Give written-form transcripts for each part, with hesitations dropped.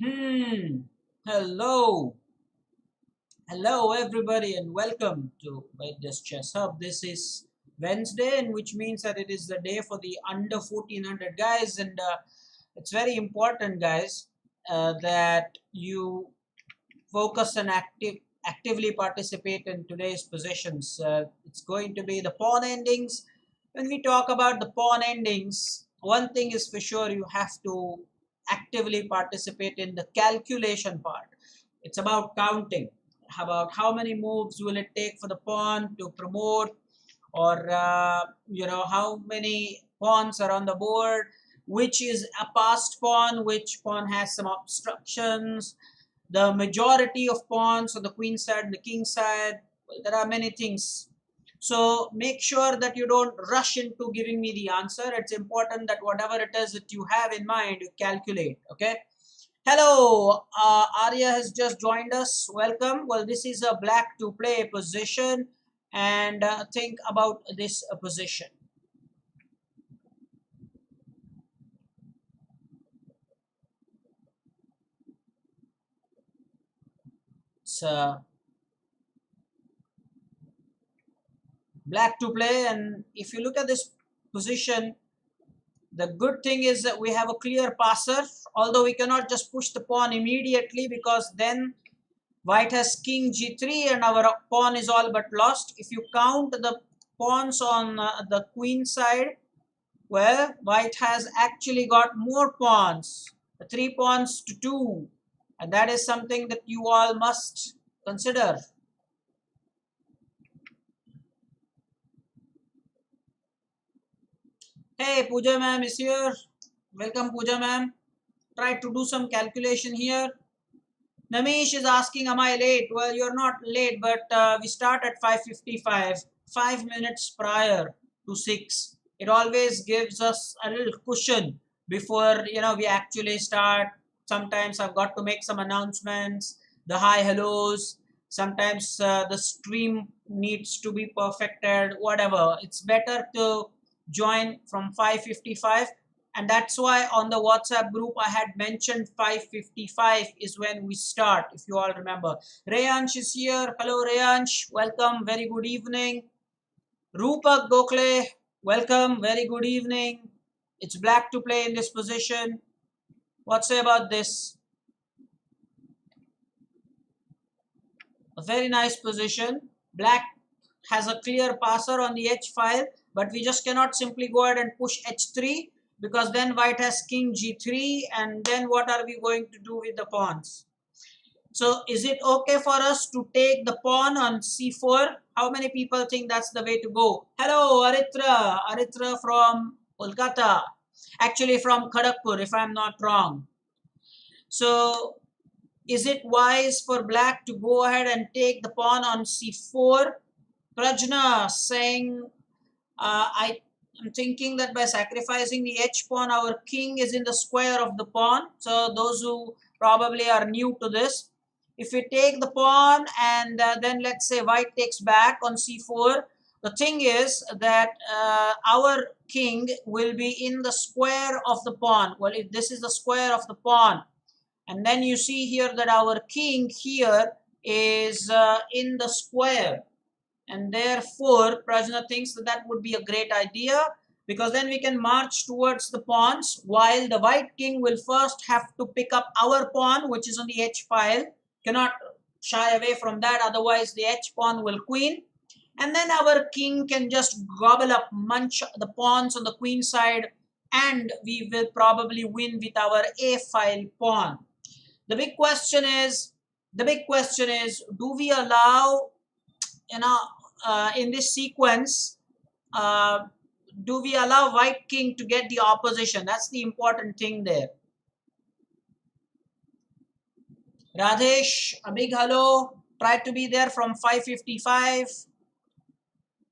Hmm. Hello. Hello, everybody, and welcome to Vaidya's Chess Hub. This is Wednesday, and which means that it is the day for the under 1400 guys, and it's very important, guys, that you focus and actively participate in today's positions. It's going to be the pawn endings. When we talk about the pawn endings, one thing is for sure: you have to actively participate in the calculation part. It's about counting, about how many moves will it take for the pawn to promote, or how many pawns are on the board, which is a passed pawn, which pawn has some obstructions, the majority of pawns on the queen side and the king side. Well, there are many things. So make sure that you don't rush into giving me the answer. It's important that whatever it is that you have in mind, you calculate. Okay. Hello, Arya has just joined us. Welcome. Well, this is a black to play position, and think about this position. It's black to play, and if you look at this position, the good thing is that we have a clear passer, although we cannot just push the pawn immediately because then white has king g3 and our pawn is all but lost. If you count the pawns on the queen side, well, white has actually got more pawns, 3 pawns to 2, and that is something that you all must consider. Hey, Pooja ma'am is here. Welcome, Pooja ma'am. Try to do some calculation here. Namish is asking, am I late? Well, you're not late, but we start at 5:55, 5 minutes prior to 6. It always gives us a little cushion before we actually start. Sometimes I've got to make some announcements, the hi hellos. Sometimes the stream needs to be perfected, whatever. It's better to join from 5:55, and that's why on the WhatsApp group I had mentioned 5:55 is when we start, if you all remember. Rayansh is here. Hello Rayansh, welcome, very good evening. Rupak Gokhale, welcome, very good evening. It's black to play in this position. What say about this? A very nice position. Black has a clear passer on the h file, but we just cannot simply go ahead and push h3 because then white has king g3, and then what are we going to do with the pawns? So is it okay for us to take the pawn on c4? How many people think that's the way to go? Hello, Aritra. Aritra from Kolkata. Actually from Kharagpur, if I'm not wrong. So is it wise for black to go ahead and take the pawn on c4? Prajna saying, I'm thinking that by sacrificing the h pawn, our king is in the square of the pawn. So those who probably are new to this, if we take the pawn and then let's say white takes back on c4, the thing is that our king will be in the square of the pawn. Well, if this is the square of the pawn, and then you see here that our king here is in the square, and therefore Prajna thinks that that would be a great idea, because then we can march towards the pawns while the white king will first have to pick up our pawn, which is on the h file. Cannot shy away from that, otherwise the h pawn will queen, and then our king can just gobble up, munch the pawns on the queen side, and we will probably win with our a file pawn. The big question is, do we allow, you know, in this sequence, uh, do we allow white king to get the opposition? That's the important thing there. Radhesh, a big hello. Try to be there from 5:55.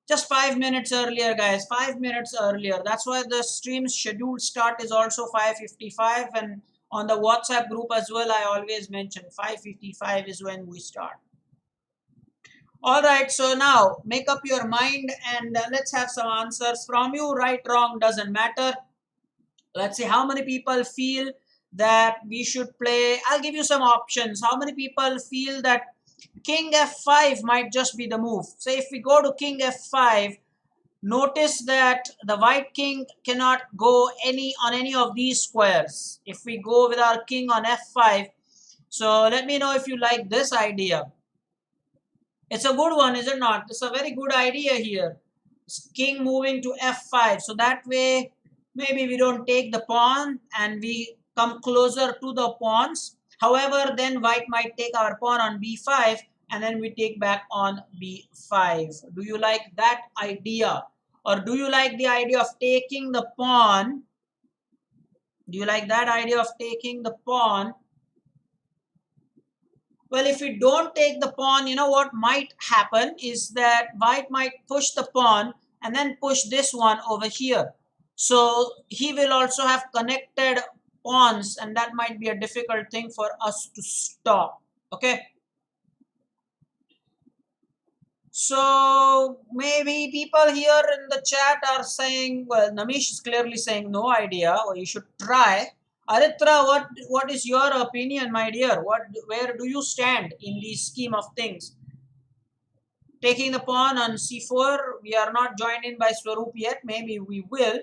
Just 5 minutes earlier, guys. 5 minutes earlier. That's why the stream's scheduled start is also 5:55, and on the WhatsApp group as well, I always mention 5:55 is when we start. All right, so now make up your mind, and let's have some answers from you. Right, wrong doesn't matter. Let's see how many people feel that we should play. I'll give you some options. How many people feel that king f5 might just be the move? So if we go to king f5, notice that the white king cannot go on any of these squares. If we go with our king on f5, so let me know if you like this idea. It's a good one, is it not? It's a very good idea here. King moving to f5. So that way, maybe we don't take the pawn and we come closer to the pawns. However, then white might take our pawn on b5 and then we take back on b5. Do you like that idea? Or do you like the idea of taking the pawn? Do you like that idea of taking the pawn? Well, if we don't take the pawn, you know what might happen is that white might push the pawn and then push this one over here. So he will also have connected pawns and that might be a difficult thing for us to stop. Okay. So maybe people here in the chat are saying, well, Namish is clearly saying no idea, or you should try. Aritra, what is your opinion, my dear? Where do you stand in the scheme of things? Taking the pawn on c4, we are not joined in by Swaroop yet. Maybe we will.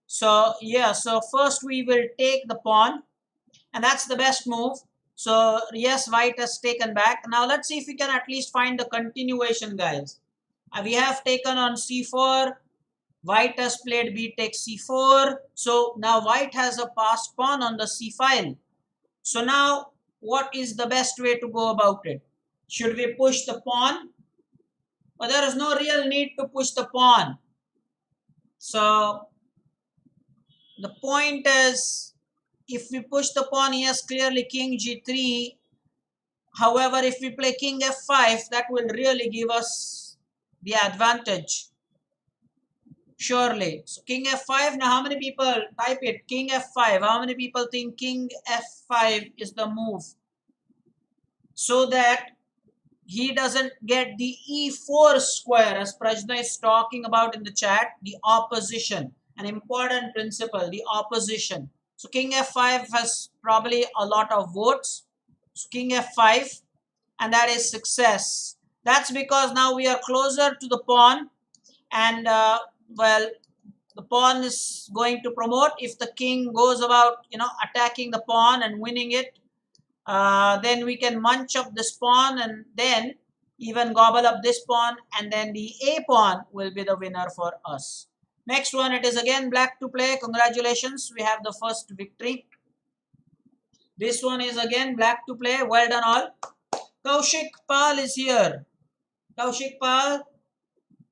So yeah, so first we will take the pawn, and that's the best move. So yes, white has taken back. Now let's see if we can at least find the continuation, guys. We have taken on c4. White has played b takes c4. So now white has a passed pawn on the c file. So now what is the best way to go about it? Should we push the pawn? But there is no real need to push the pawn. So the point is, if we push the pawn, yes, clearly king g3. However, if we play king f5, that will really give us the advantage. Surely. So king f5. Now, how many people type it? King f5. How many people think king f5 is the move? So that he doesn't get the e4 square, as Prajna is talking about in the chat, the opposition. An important principle, the opposition. So king f5 has probably a lot of votes. So king f5, and that is success. That's because now we are closer to the pawn, and well, the pawn is going to promote. If the king goes about, attacking the pawn and winning it, then we can munch up this pawn and then even gobble up this pawn, and then the a pawn will be the winner for us. Next one, it is again black to play. Congratulations, we have the first victory. This one is again black to play. Well done all. Kaushik Pal is here. Kaushik Pal,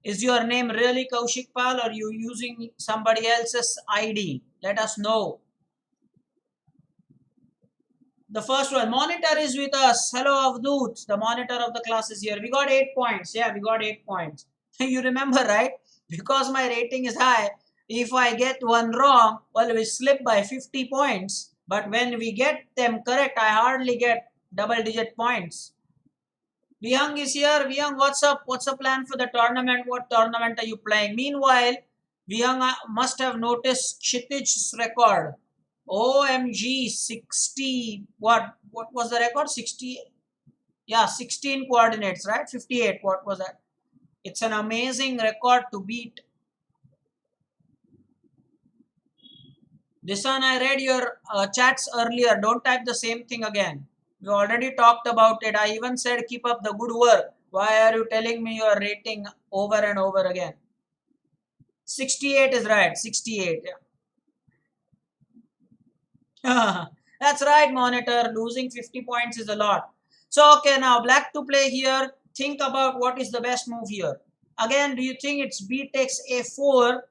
is your name really Kaushik Pal, or are you using somebody else's ID? Let us know. The first one, monitor is with us. Hello Avdoot, the monitor of the class is here. We got 8 points. Yeah, we got 8 points. You remember, right? Because my rating is high, if I get one wrong, well, we slip by 50 points. But when we get them correct, I hardly get double-digit points. Vihang is here. Vihang, what's up? What's the plan for the tournament? What tournament are you playing? Meanwhile, Vihang must have noticed Kshitij's record. OMG, 60, what was the record? 60, yeah, 16 coordinates, right? 58, what was that? It's an amazing record to beat. Disan, I read your chats earlier. Don't type the same thing again. We already talked about it. I even said keep up the good work. Why are you telling me your rating over and over again? 68 is right. 68, yeah. That's right, monitor. Losing 50 points is a lot. So, okay, now black to play here. Think about what is the best move here. Again, do you think it's b takes a4,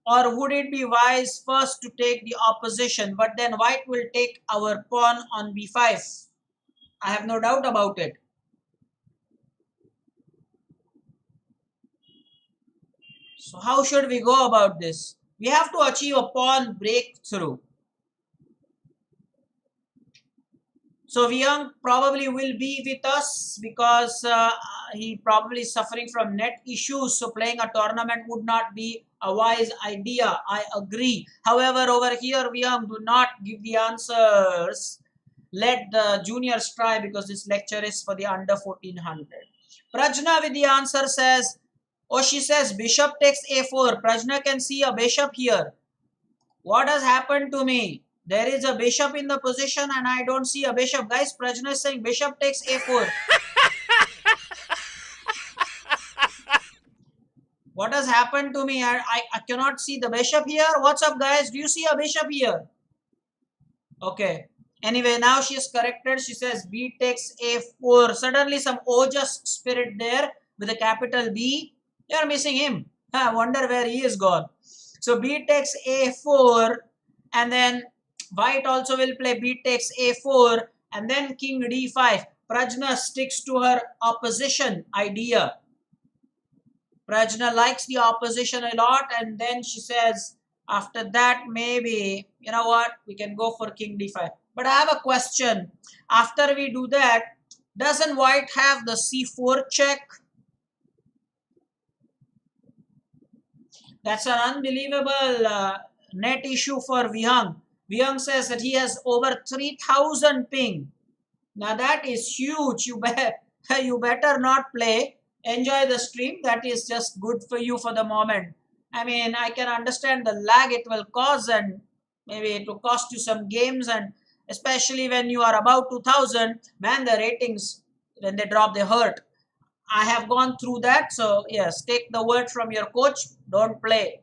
or would it be wise first to take the opposition, but then white will take our pawn on b5? I have no doubt about it. So how should we go about this? We have to achieve a pawn breakthrough. So Vyang probably will be with us because he probably is suffering from net issues. So playing a tournament would not be a wise idea. I agree. However, over here, we do not give the answers. Let the juniors try because this lecture is for the under 1400. Prajna with the answer says, oh, she says bishop takes a4. Prajna can see a bishop here. What has happened to me? There is a bishop in the position and I don't see a bishop. Guys, Prajna is saying bishop takes a4. What has happened to me? I cannot see the bishop here. What's up, guys? Do you see a bishop here? Okay. Anyway, now she is corrected. She says B takes A4. Suddenly some Ojas spirit there with a capital B. You are missing him. I wonder where he is gone. So B takes A4 and then white also will play B takes A4 and then King D5. Prajna sticks to her opposition idea. Prajna likes the opposition a lot and then she says after that maybe, you know what, we can go for King D5. But I have a question. After we do that, doesn't white have the C4 check? That's an unbelievable net issue for Vihang. Vihang says that he has over 3000 ping. Now that is huge. You better not play. Enjoy the stream. That is just good for you for the moment. I mean, I can understand the lag it will cause and maybe it will cost you some games, and especially when you are about 2000, man, the ratings, when they drop, they hurt. I have gone through that. So yes, take the word from your coach. Don't play.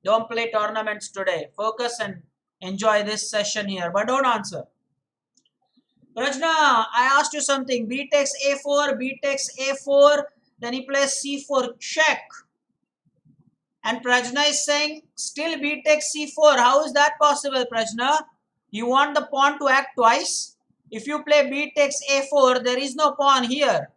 Don't play tournaments today. Focus and enjoy this session here, but don't answer. Rajna, I asked you something. B takes A4, B takes A4, then he plays C4 check. And Prajna is saying still B takes C4. How is that possible, Prajna? You want the pawn to act twice? If you play B takes A4, there is no pawn here.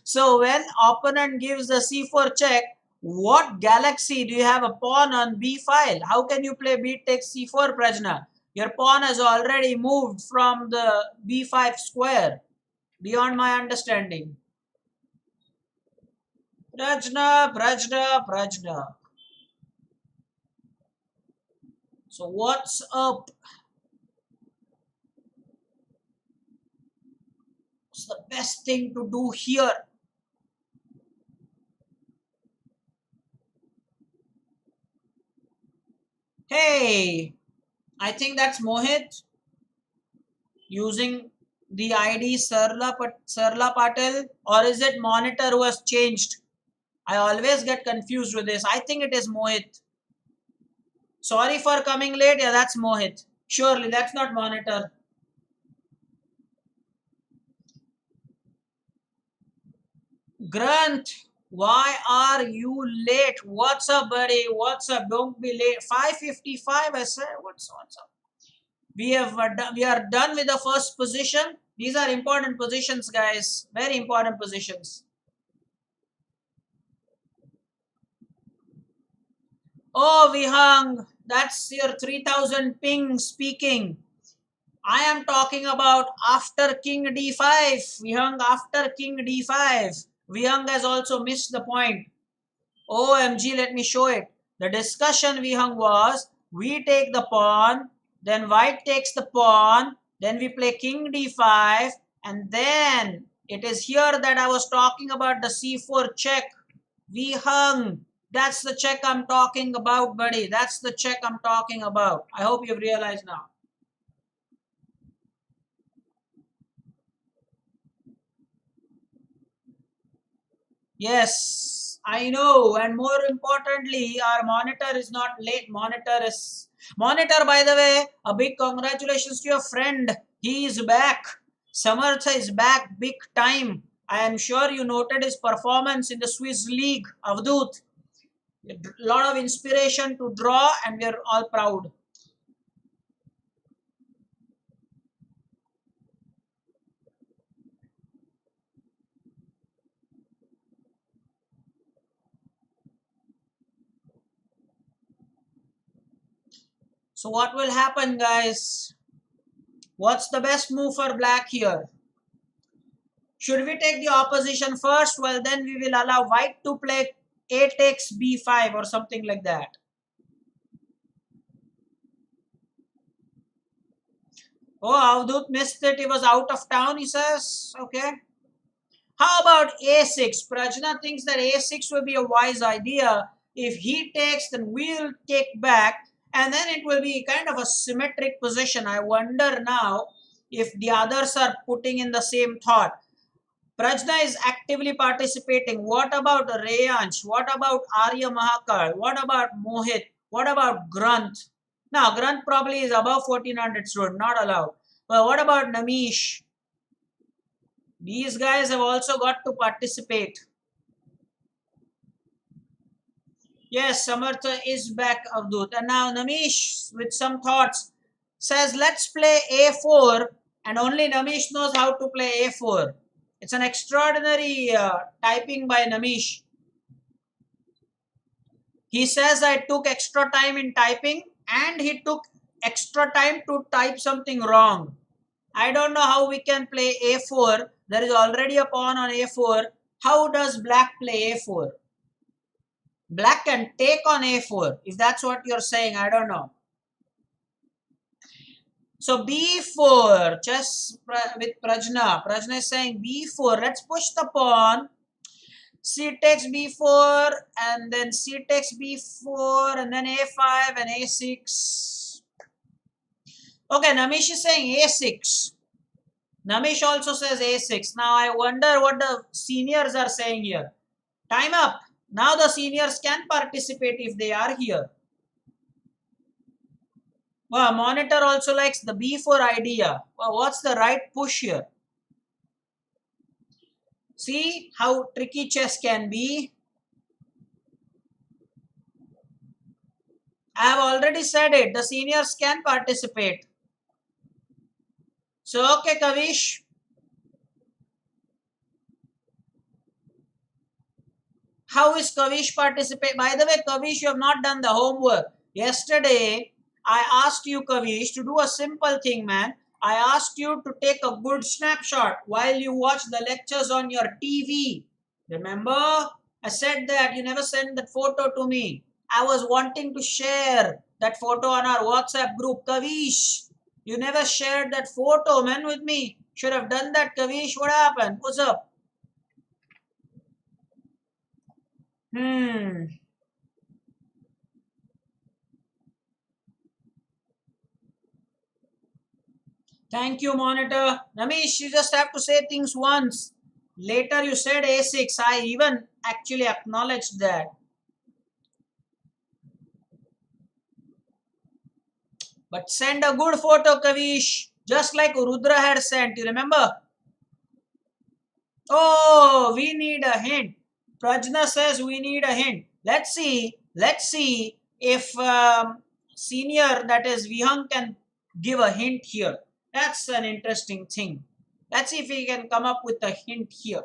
So when opponent gives the C4 check, what galaxy do you have a pawn on B file? How can you play B takes C4, Prajna? Your pawn has already moved from the B5 square. Beyond my understanding. Prajna, Prajna, Prajna. So what's up? What's the best thing to do here? Hey, I think that's Mohit using the ID Sarla Patel, or is it Monitor who has changed? I always get confused with this. I think it is Mohit. Sorry for coming late. Yeah, that's Mohit. Surely that's not Monitor. Grant, why are you late? What's up, buddy? What's up? Don't be late. 5:55. I said, what's up? We are done with the first position. These are important positions, guys. Very important positions. Oh, Vihang, that's your 3000 ping speaking. I am talking about after King D5. Vihang, after King D5. Vihang has also missed the point. OMG, let me show it. The discussion, Vihang, was we take the pawn, then white takes the pawn, then we play King D5, and then it is here that I was talking about the C4 check. Vihang, that's the check I'm talking about, buddy. That's the check I'm talking about. I hope you've realized now. Yes, I know. And more importantly, our monitor is not late. Monitor, by the way, a big congratulations to your friend. He is back. Samartha is back big time. I am sure you noted his performance in the Swiss League, Avdut. A lot of inspiration to draw, and we are all proud. So what will happen, guys? What's the best move for black here? Should we take the opposition first? Well, then we will allow white to play A takes B5 or something like that. Oh, Avdut missed it. He was out of town, he says. Okay. How about A6? Prajna thinks that A6 will be a wise idea. If he takes, then we'll take back, and then it will be kind of a symmetric position. I wonder now if the others are putting in the same thought. Prajna is actively participating. What about Reyansh? What about Arya Mahakal? What about Mohit? What about Granth? Now, Granth probably is above 1400 student, not allowed. But what about Namish? These guys have also got to participate. Yes, Samartha is back, Avdut. And now Namish, with some thoughts, says let's play A4, and only Namish knows how to play A4. It's an extraordinary typing by Namish. He says I took extra time in typing, and he took extra time to type something wrong. I don't know how we can play A4. There is already a pawn on A4. How does black play A4? Black can take on A4. If that's what you're saying, I don't know. So B4, chess with Prajna. Prajna is saying B4. Let's push the pawn. C takes B4, and then C takes B4, and then A5 and A6. Okay, Namish is saying A6. Namish also says A6. Now I wonder what the seniors are saying here. Time up. Now the seniors can participate if they are here. Well, monitor also likes the B4 idea. Well, what's the right push here? See how tricky chess can be. I have already said it. The seniors can participate. So, okay, Kavish. How is Kavish participate? By the way, Kavish, you have not done the homework. Yesterday, I asked you, Kavish, to do a simple thing, man. I asked you to take a good snapshot while you watch the lectures on your TV. Remember? I said that you never sent that photo to me. I was wanting to share that photo on our WhatsApp group. Kavish, you never shared that photo, man, with me. Should have done that, Kavish. What happened? What's up? Hmm. Thank you, monitor. Ramesh, you just have to say things once. Later you said A6. I even actually acknowledged that. But send a good photo, Kavish. Just like Rudra had sent. You remember? Oh, we need a hint. Prajna says we need a hint. Let's see. Let's see if senior, that is Vihang, can give a hint here. That's an interesting thing. Let's see if we can come up with a hint here.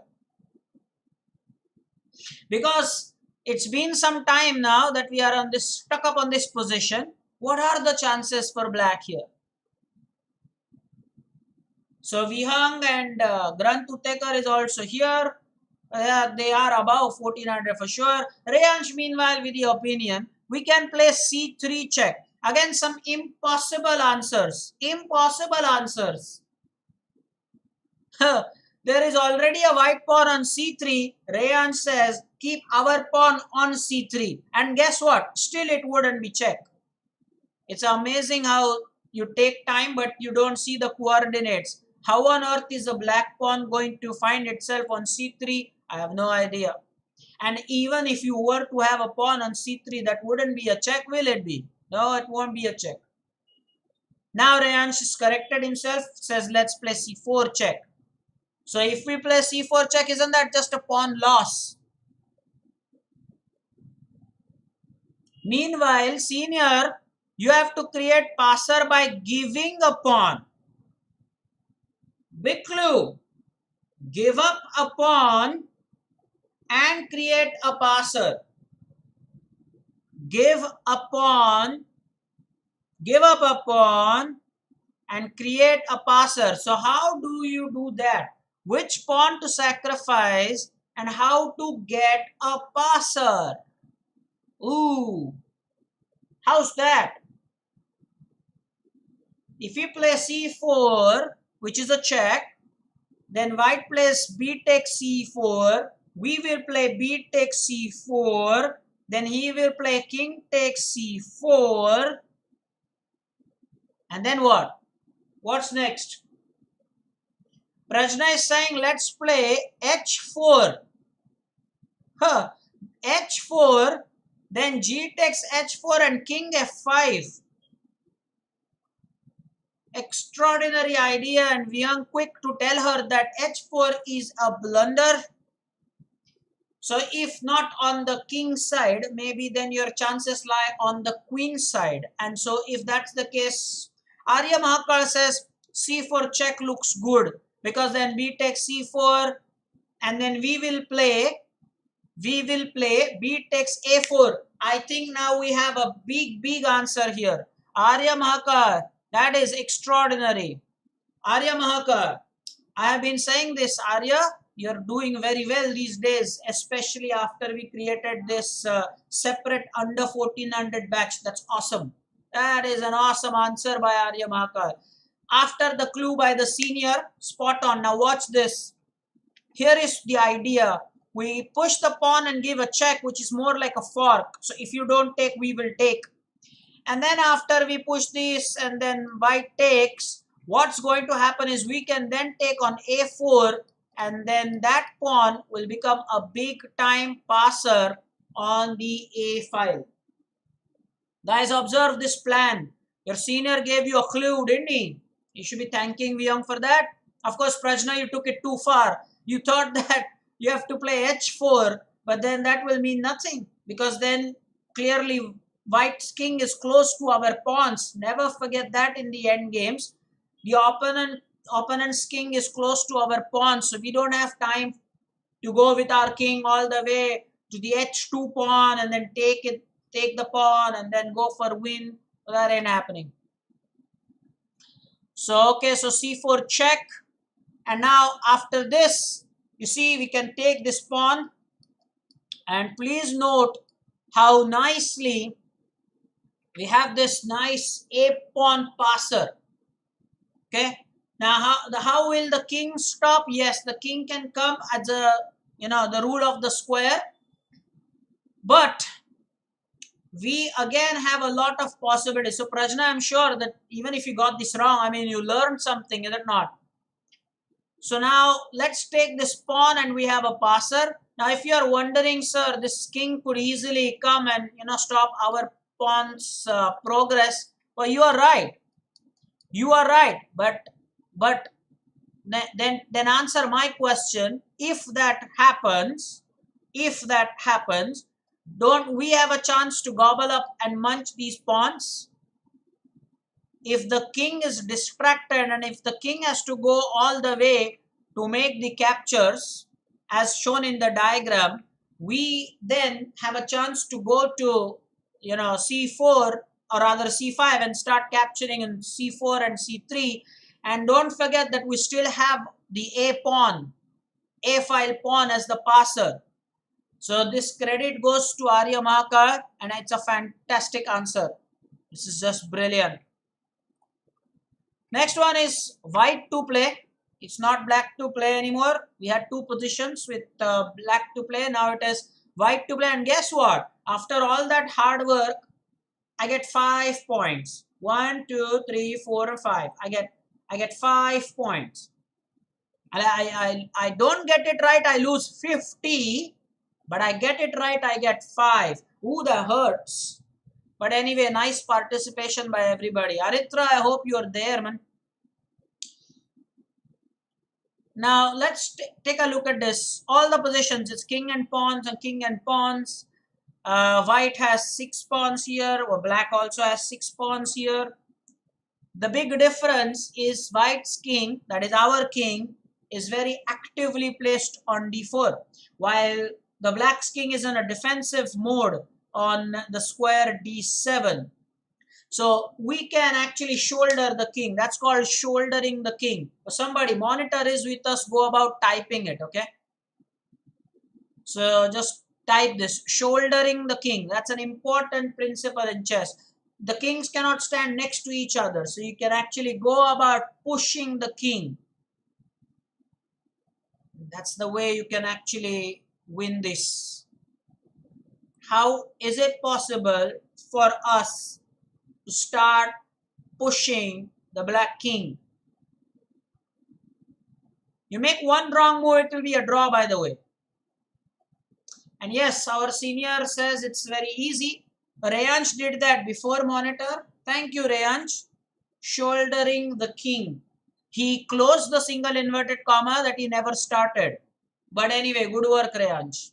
Because it's been some time now that we are on this stuck up on this position. What are the chances for black here? So Vihang and Granth Uttekar is also here. They are above 1400 for sure. Reyansh, meanwhile, with the opinion, we can play C3 check. Again, some impossible answers. Impossible answers. There is already a white pawn on C3. Reyansh says, keep our pawn on C3. And guess what? Still it wouldn't be check. It's amazing how you take time but you don't see the coordinates. How on earth is a black pawn going to find itself on C3? I have no idea. And even if you were to have a pawn on C3, that wouldn't be a check, will it be? No, it won't be a check. Now Reyansh has corrected himself, says let's play C4 check. So if we play C4 check, isn't that just a pawn loss? Meanwhile, senior, you have to create passer by giving a pawn. Big clue. Give up a pawn and create a passer. Give a pawn, give up a pawn and create a passer. So how do you do that? Which pawn to sacrifice and how to get a passer. Ooh, how's that? If we play c4, which is a check, then white plays b takes c4. We will play b takes c4. Then he will play king takes c4. And then what? What's next? Prajna is saying let's play h4. Huh. h4. Then g takes h4 and king f5. Extraordinary idea, and we are quick to tell her that h4 is a blunder. So if not on the king side, maybe then your chances lie on the queen side. And so if that's the case, Arya Mahakal says c4 check looks good, because then b takes c4 and then we will play b takes a4. I think now we have a big answer here. Arya Mahakal, that is extraordinary. Arya Mahakal, I have been saying this, Arya, you're doing very well these days, especially after we created this separate under 1400 batch. That's awesome. That is an awesome answer by Arya Mahakal. After the clue by the senior, spot on. Now watch this. Here is the idea. We push the pawn and give a check, which is more like a fork. So if you don't take, we will take. And then after we push this and then white takes, what's going to happen is we can then take on a4, and then that pawn will become a big time passer on the a file. Guys, observe this plan. Your senior gave you a clue, didn't he? You should be thanking Vyong for that. Of course, Prajna, you took it too far. You thought that you have to play h4, but then that will mean nothing, because then clearly white's king is close to our pawns. Never forget that in the end games. The opponent's king is close to our pawns, so we don't have time to go with our king all the way to the h2 pawn and then take the pawn and then go for win. That ain't happening. So okay, so c4 check, and now after this, you see, we can take this pawn, and please note how nicely we have this nice a pawn passer. Okay, now how will the king stop? Yes, the king can come as a, the rule of the square, but we again have a lot of possibilities. So Prajna, I'm sure that even if you got this wrong, I mean, you learned something, is it not? So now let's take this pawn and we have a passer. Now if you are wondering, sir, this king could easily come and stop our pawn's progress. Well, you are right. You are right. But then answer my question. If that happens, don't we have a chance to gobble up and munch these pawns? If the king is distracted and if the king has to go all the way to make the captures as shown in the diagram, we then have a chance to go to c4 or rather c5 and start capturing in c4 and c3. And don't forget that we still have the a file pawn as the passer. So this credit goes to Arya Mahakal, and it's a fantastic answer. This is just brilliant. Next one is white to play. It's not black to play anymore. We had two positions with black to play. Now it is white to play. And guess what? After all that hard work, I get 5 points. 1, 2, 3, 4, and 5. I get 5 points. I don't get it right, I lose 50. But I get it right, I get 5. Ooh, that hurts. But anyway, nice participation by everybody. Aritra, I hope you're there, man. Now, let's take a look at this. All the positions, it's king and pawns and king and pawns. White has 6 pawns here, or black also has 6 pawns here. The big difference is white's king, that is our king, is very actively placed on d4, while the black's king is in a defensive mode on the square d7. So we can actually shoulder the king. That's called shouldering the king. Somebody, monitor is with us, go about typing it, okay? So just type this, shouldering the king. That's an important principle in chess. The kings cannot stand next to each other. So you can actually go about pushing the king. That's the way you can actually win this. How is it possible for us to start pushing the black king? You make one wrong move, it will be a draw, by the way. And yes, our senior says it's very easy. Rayansh did that before monitor. Thank you, Rayansh. Shouldering the king. He closed the single inverted comma that he never started. But anyway, good work, Rayansh.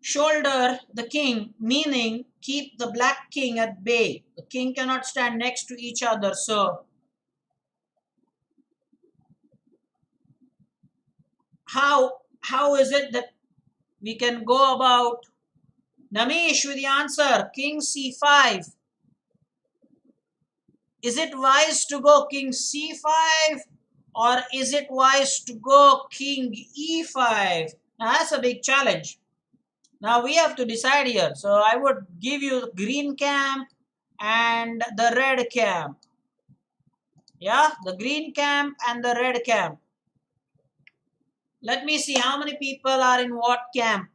Shoulder the king, meaning keep the black king at bay. The king cannot stand next to each other. So how is it that we can go about? Namish with the answer, king c5. Is it wise to go king c5 or is it wise to go king e5? Now that's a big challenge. Now we have to decide here. So I would give you the green camp and the red camp. Yeah, the green camp and the red camp. Let me see how many people are in what camp.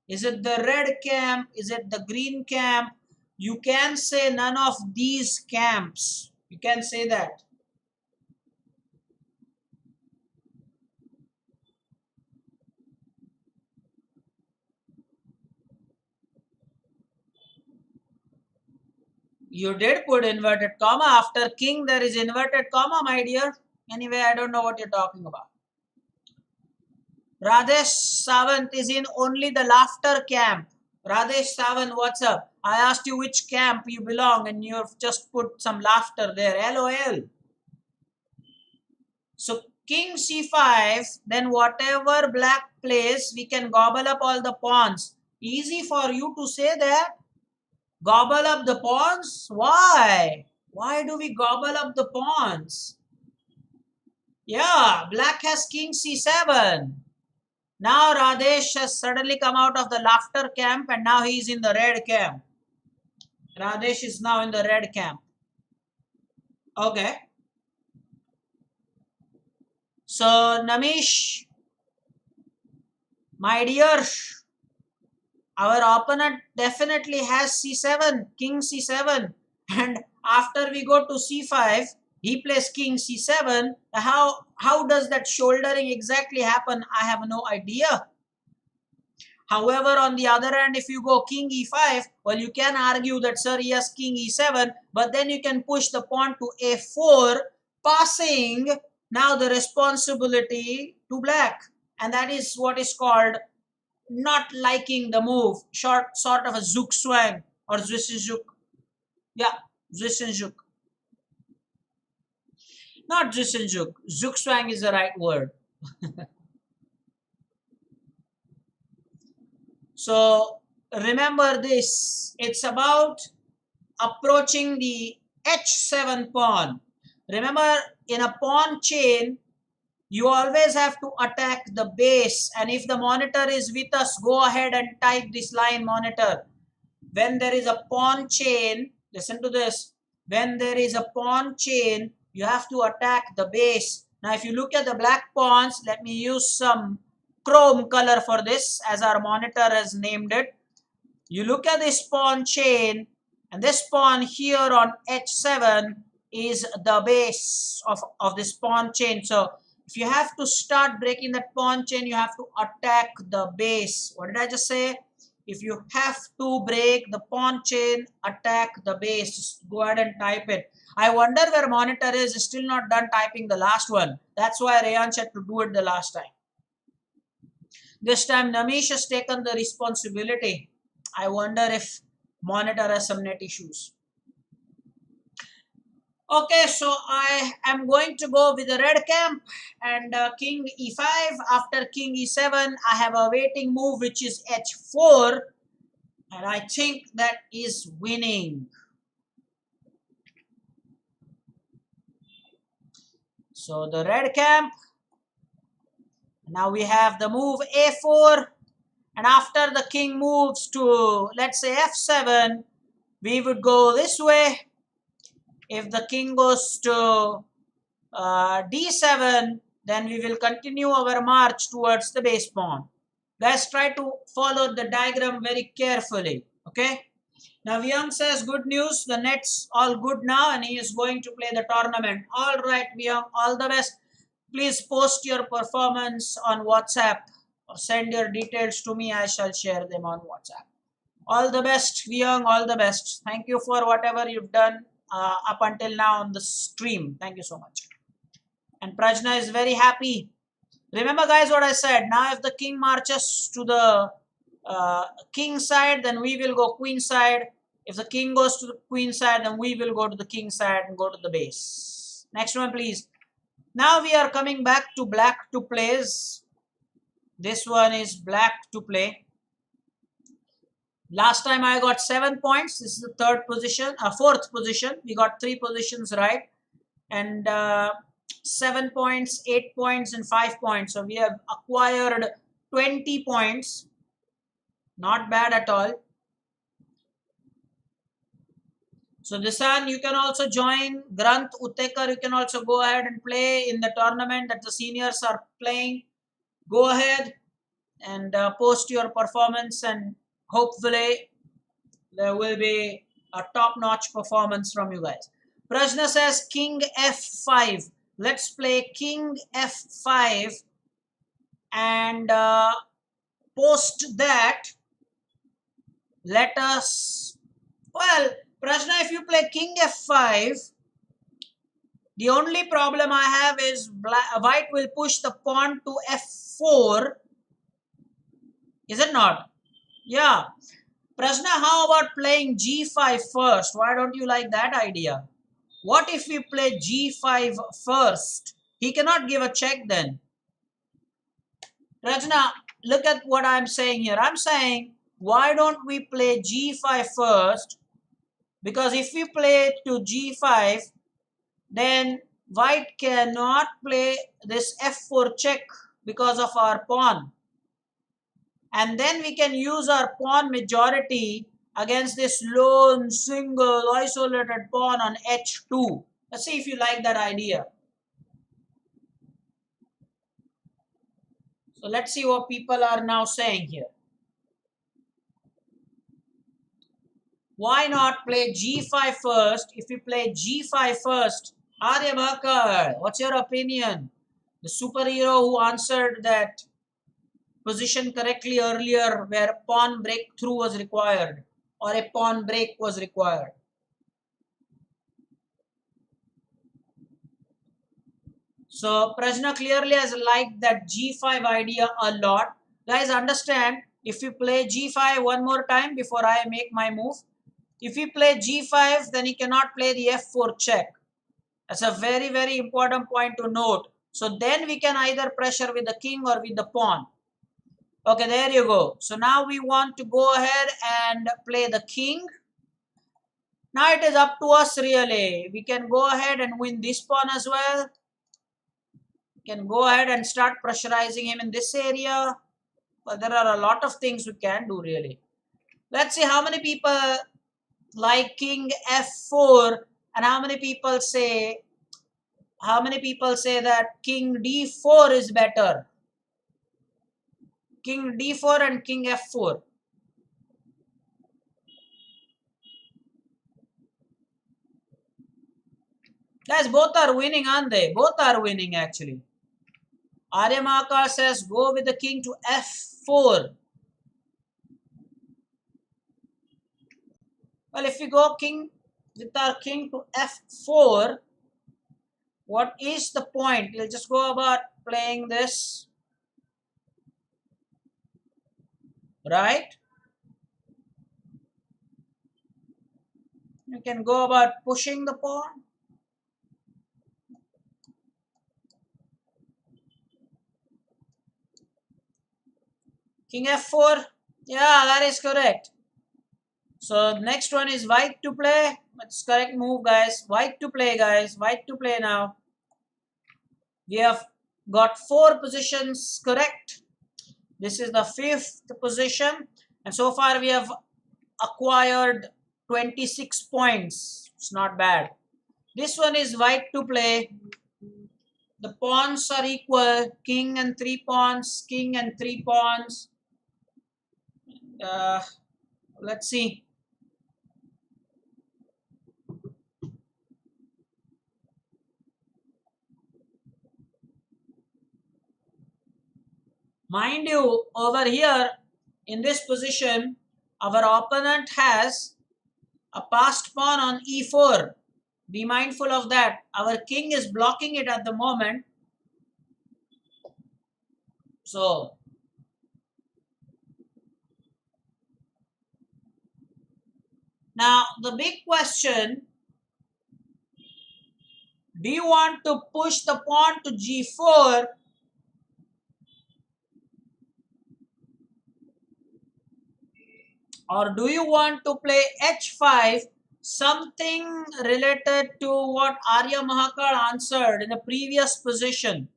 Is it the red camp? Is it the green camp? You can say none of these camps. You can say that. You did put inverted comma. After king, there is inverted comma, my dear. Anyway, I don't know what you're talking about. Radesh Savant is in only the laughter camp. Radesh Savant, what's up? I asked you which camp you belong and you've just put some laughter there. LOL. So king c5, then whatever black plays, we can gobble up all the pawns. Easy for you to say that. Gobble up the pawns? Why? Why do we gobble up the pawns? Yeah, black has king c7. Now Radesh has suddenly come out of the laughter camp and now he is in the red camp. Radesh is now in the red camp. Okay. So Namish, my dear, our opponent definitely has c7, king c7. And after we go to c5, he plays king c7. How does that shouldering exactly happen? I have no idea. However, on the other hand, if you go king e5, well, you can argue that, sir, he has king e7, but then you can push the pawn to a4, passing now the responsibility to black. And that is what is called not liking the move, sort of a Zugzwang or Zwischenschuk. Yeah, Zwischenschuk. Not Zwischenschuk. Zugzwang is the right word. So remember this. It's about approaching the h7 pawn. Remember, in a pawn chain, you always have to attack the base. And if the monitor is with us, go ahead and type this line, monitor. When there is a pawn chain, listen to this. When there is a pawn chain, you have to attack the base. Now, if you look at the black pawns, let me use some chrome color for this as our monitor has named it. You look at this pawn chain, and this pawn here on h7 is the base of this pawn chain. So if you have to start breaking that pawn chain, you have to attack the base. What did I just say? If you have to break the pawn chain, attack the base. Just go ahead and type it. I wonder where monitor is still not done typing the last one. That's why Rayansh had to do it the last time. This time Namish has taken the responsibility. I wonder if monitor has some net issues. Okay, so I am going to go with the red camp and king e5. After king e7, I have a waiting move which is h4. And I think that is winning. So the red camp Now we have the move a4, and after the king moves to, let's say, f7, we would go this way. If the king goes to d7, then we will continue our march towards the base pawn. Guys, try to follow the diagram very carefully. Okay. Now Vyang says, good news, the net's all good now and he is going to play the tournament. All right, Vyang, all the best. Please post your performance on WhatsApp or send your details to me. I shall share them on WhatsApp. All the best, Vyang, all the best. Thank you for whatever you've done up until now on the stream. Thank you so much. And Prajna is very happy. Remember, guys, what I said. Now, if the king marches to the king side, then we will go queen side. If the king goes to the queen side, then we will go to the king side and go to the base. Next one, please. Now we are coming back to black to plays. This one is black to play. Last time I got 7 points. This is the fourth position. We got 3 positions right. And 7 points, 8 points, and 5 points. So we have acquired 20 points. Not bad at all. So Disan, you can also join. Granth, Uttekar, you can also go ahead and play in the tournament that the seniors are playing. Go ahead and post your performance, and hopefully there will be a top-notch performance from you guys. Prajna says king f5. Let's play king f5 and post that. Let us, well, Prajna, if you play king f5, the only problem I have is white will push the pawn to f4. Is it not? Yeah. Prajna, how about playing g5 first? Why don't you like that idea? What if we play g5 first? He cannot give a check then. Prajna, look at what I'm saying here. I'm saying, why don't we play g5 first? Because if we play to g5, then white cannot play this f4 check because of our pawn. And then we can use our pawn majority against this lone, single, isolated pawn on h2. Let's see if you like that idea. So let's see what people are now saying here. Why not play g5 first? If we play g5 first, Arya Bhakar, what's your opinion? The superhero who answered that position correctly earlier, where pawn breakthrough was required or a pawn break was required. So Prajna clearly has liked that g5 idea a lot. Guys, understand, if we play g5 one more time before I make my move, if we play g5, then he cannot play the f4 check. That's a very, very important point to note. So then we can either pressure with the king or with the pawn. Okay, there you go. So now we want to go ahead and play the king. Now it is up to us really. We can go ahead and win this pawn as well. We can go ahead and start pressurizing him in this area. But there are a lot of things we can do really. Let's see how many people like king f4 and how many people say that king d4 is better. King d4 and king f4. Guys, both are winning, aren't they? Both are winning actually. Aryamaka says go with the king to f4. Well, if we go with our king to f4, what is the point? We'll just go about playing this, right? You can go about pushing the pawn. King f4. Yeah, that is correct. So next one is white to play. That's correct move, guys. White to play, guys. White to play now. We have got 4 positions correct. This is the 5th position, and so far we have acquired 26 points. It's not bad. This one is white to play. The pawns are equal, king and 3 pawns, king and 3 pawns. Uh, let's see. Mind you, over here in this position, our opponent has a passed pawn on e4. Be mindful of that. Our king is blocking it at the moment. So, now the big question, do you want to push the pawn to g4 or do you want to play h5, something related to what Arya Mahakal answered in the previous position,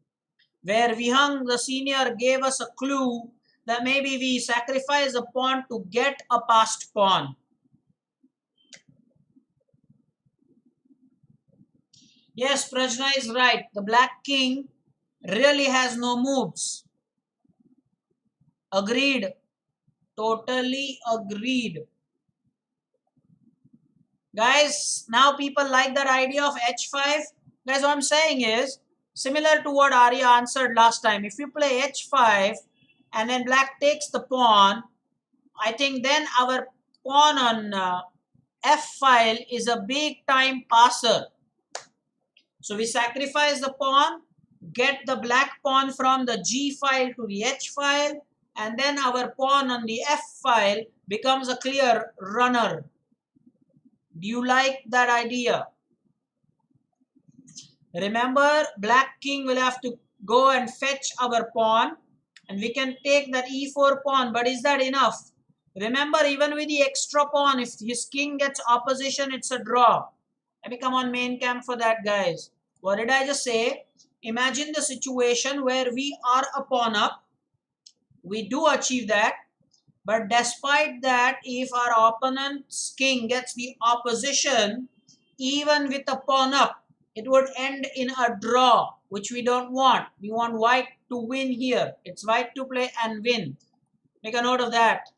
where Vihang the senior gave us a clue that maybe we sacrifice a pawn to get a passed pawn. Yes, Prajna is right. The black king really has no moves. Agreed. Totally agreed. Guys, now people like that idea of h5. Guys, what I'm saying is similar to what Arya answered last time. If you play h5 and then black takes the pawn, I think then our pawn on f file is a big time passer. So we sacrifice the pawn, get the black pawn from the g file to the h file, and then our pawn on the f file becomes a clear runner. Do you like that idea? Remember, black king will have to go and fetch our pawn, and we can take that e4 pawn, but is that enough? Remember, even with the extra pawn, if his king gets opposition, it's a draw. Let me come on main cam for that, guys. What did I just say? Imagine the situation where we are a pawn up. We do achieve that. But despite that, if our opponent's king gets the opposition, even with a pawn up, it would end in a draw, which we don't want. We want white to win here. It's white to play and win. Make a note of that.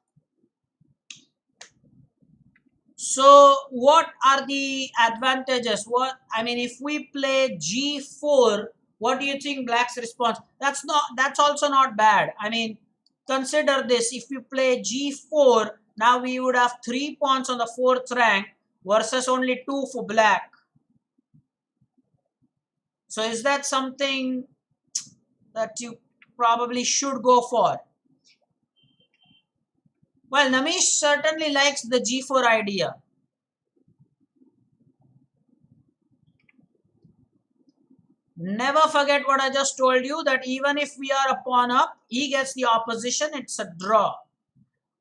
So what are the advantages? If we play g4, what do you think black's response? That's also not bad. Consider this. If we play g4, now we would have 3 pawns on the 4th rank versus only 2 for black. So is that something that you probably should go for? Well, Namish certainly likes the g4 idea. Never forget what I just told you, that even if we are a pawn up, he gets the opposition, it's a draw.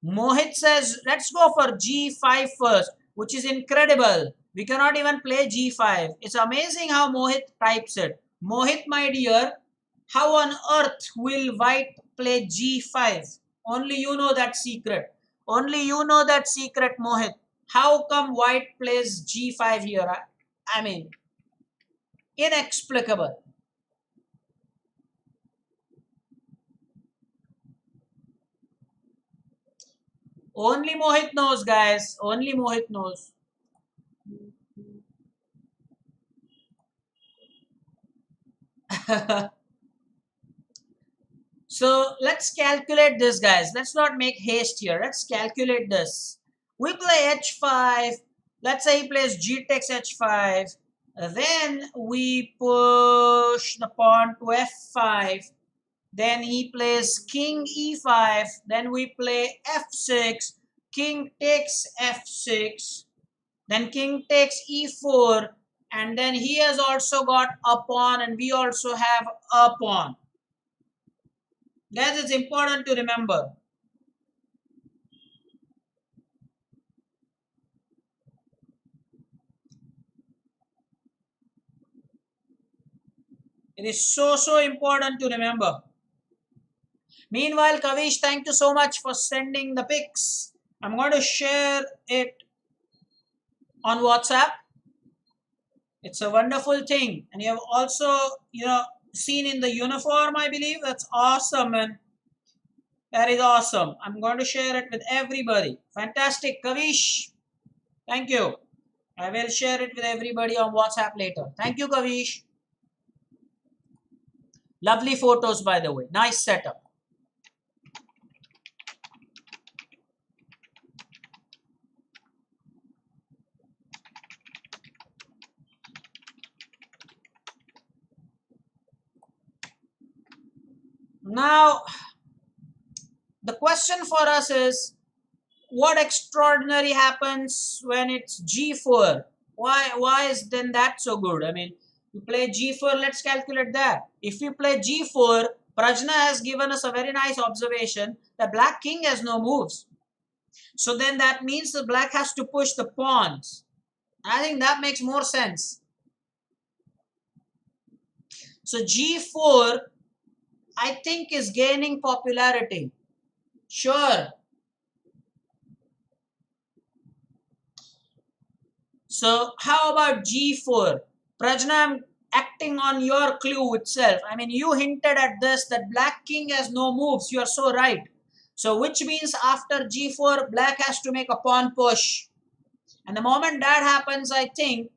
Mohit says, let's go for g5 first, which is incredible. We cannot even play g5. It's amazing how Mohit types it. Mohit, my dear, how on earth will white play g5? Only you know that secret. Only you know that secret, Mohit. How come white plays g5 here? Inexplicable. Only Mohit knows, guys. Only Mohit knows. So let's calculate this, guys. Let's not make haste here. Let's calculate this. We play h5. Let's say he plays g takes h5. Then we push the pawn to f5. Then he plays king e5. Then we play f6. King takes f6. Then king takes e4. And then he has also got a pawn and we also have a pawn. Guys, it's important to remember. It is so important to remember. Meanwhile, Kavish, thank you so much for sending the pics. I'm going to share it on WhatsApp. It's a wonderful thing. And you have also, seen in the uniform, I believe. That's awesome, man. That is awesome. I'm going to share it with everybody. Fantastic. Kavish, thank you. I will share it with everybody on WhatsApp later. Thank you, Kavish. Lovely photos, by the way. Nice setup. Now, the question for us is, what extraordinary happens when it's G4? Why is then that so good? I mean, you play G4, let's calculate that. If we play G4, Prajna has given us a very nice observation that Black King has no moves. So then that means the Black has to push the pawns. I think that makes more sense. So G4, I think, is gaining popularity. Sure. So how about G4? Prajna, I'm acting on your clue itself. I mean, you hinted at this, that Black King has no moves. You are so right. So which means after G4, Black has to make a pawn push. And the moment that happens, I think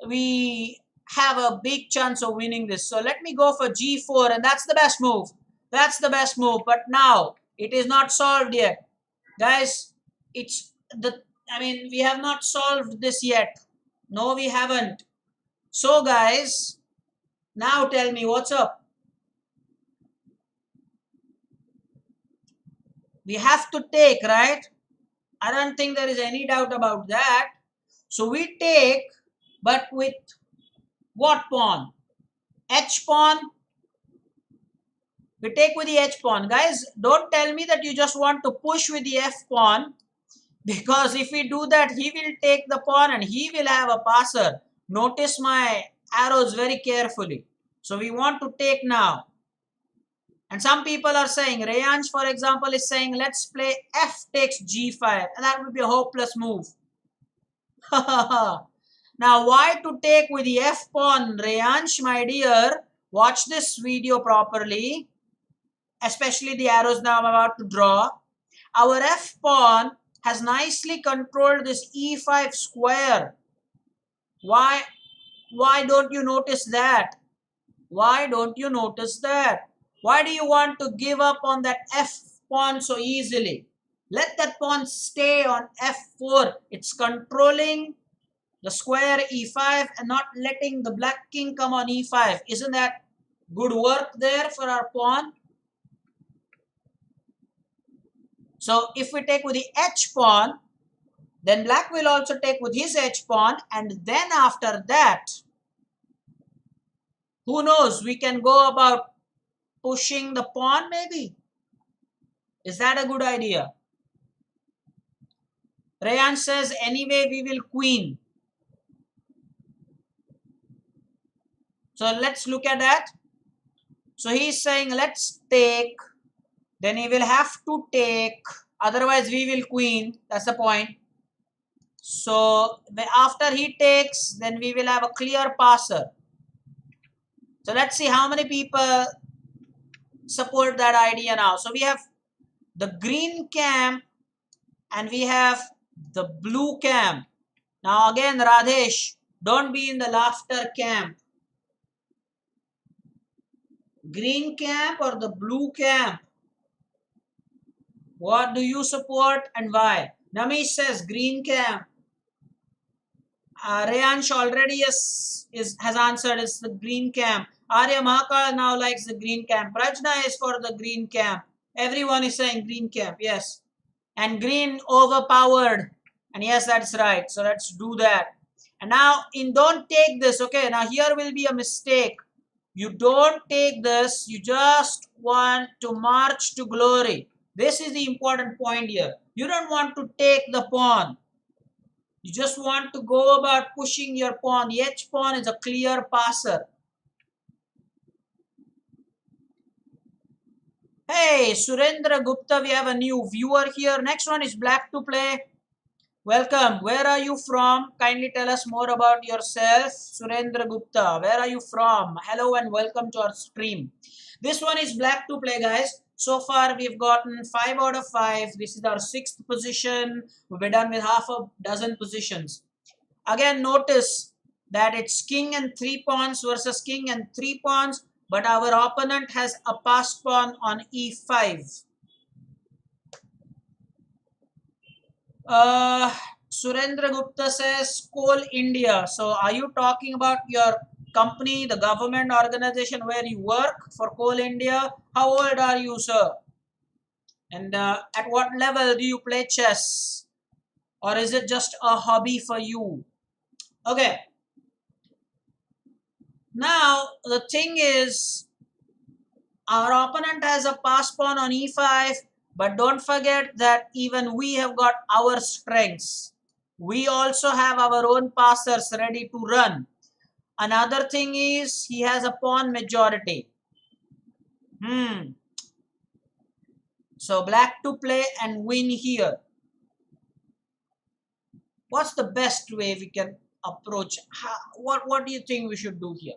we have a big chance of winning this. So let me go for G4, and that's the best move. That's the best move. But now, it is not solved yet. Guys, we have not solved this yet. No, we haven't. So guys, now tell me what's up. We have to take, right? I don't think there is any doubt about that. So we take, but with what pawn? H pawn. We take with the H pawn. Guys, don't tell me that you just want to push with the F pawn, because if we do that, he will take the pawn and he will have a passer. Notice my arrows very carefully. So we want to take now. And some people are saying, Rayansh, for example, is saying, let's play F takes G5. And that would be a hopeless move. Now, why to take with the F pawn, Rayansh, my dear? Watch this video properly. Especially the arrows now I'm about to draw. Our F pawn has nicely controlled this E5 square. Why don't you notice that? Why don't you notice that? Why do you want to give up on that F pawn so easily? Let that pawn stay on F4. It's controlling the square E5 and not letting the Black King come on E5. Isn't that good work there for our pawn? So if we take with the H pawn, then Black will also take with his H pawn, and then after that, who knows, we can go about pushing the pawn maybe. Is that a good idea? Rayan says, anyway, we will queen. So let's look at that. So he's saying, let's take. Then he will have to take. Otherwise, we will queen. That's the point. So after he takes, then we will have a clear passer. So let's see how many people support that idea now. So we have the green camp and we have the blue camp. Now again, Radhesh, don't be in the laughter camp. Green camp or the blue camp? What do you support and why? Namish says green camp. Rayansh already has answered, it's the green camp. Arya Mahakal now likes the green camp. Prajna is for the green camp. Everyone is saying green camp, yes. And green overpowered. And yes, that's right. So let's do that. And now, don't take this, okay? Now here will be a mistake. You don't take this. You just want to march to glory. This is the important point here. You don't want to take the pawn. You just want to go about pushing your pawn. The H pawn is a clear passer. Hey, Surendra Gupta, we have a new viewer here. Next one is Black to Play. Welcome. Where are you from? Kindly tell us more about yourself. Surendra Gupta, where are you from? Hello and welcome to our stream. This one is Black to Play, guys. So far, we've gotten 5 out of 5. This is our 6th position. We'll be done with half a dozen positions. Again, notice that it's king and 3 pawns versus king and 3 pawns, but our opponent has a passed pawn on e5. Uh, Surendra Gupta says Coal India. So, are you talking about your company, the government organization where you work for Coal India? How old are you, sir? And at what level do you play chess? Or is it just a hobby for you? Okay. Now, the thing is, our opponent has a pass pawn on e5, but don't forget that even we have got our strengths. We also have our own passers ready to run. Another thing is he has a pawn majority. So black to play and win here. What's the best way we can approach? What do you think we should do here?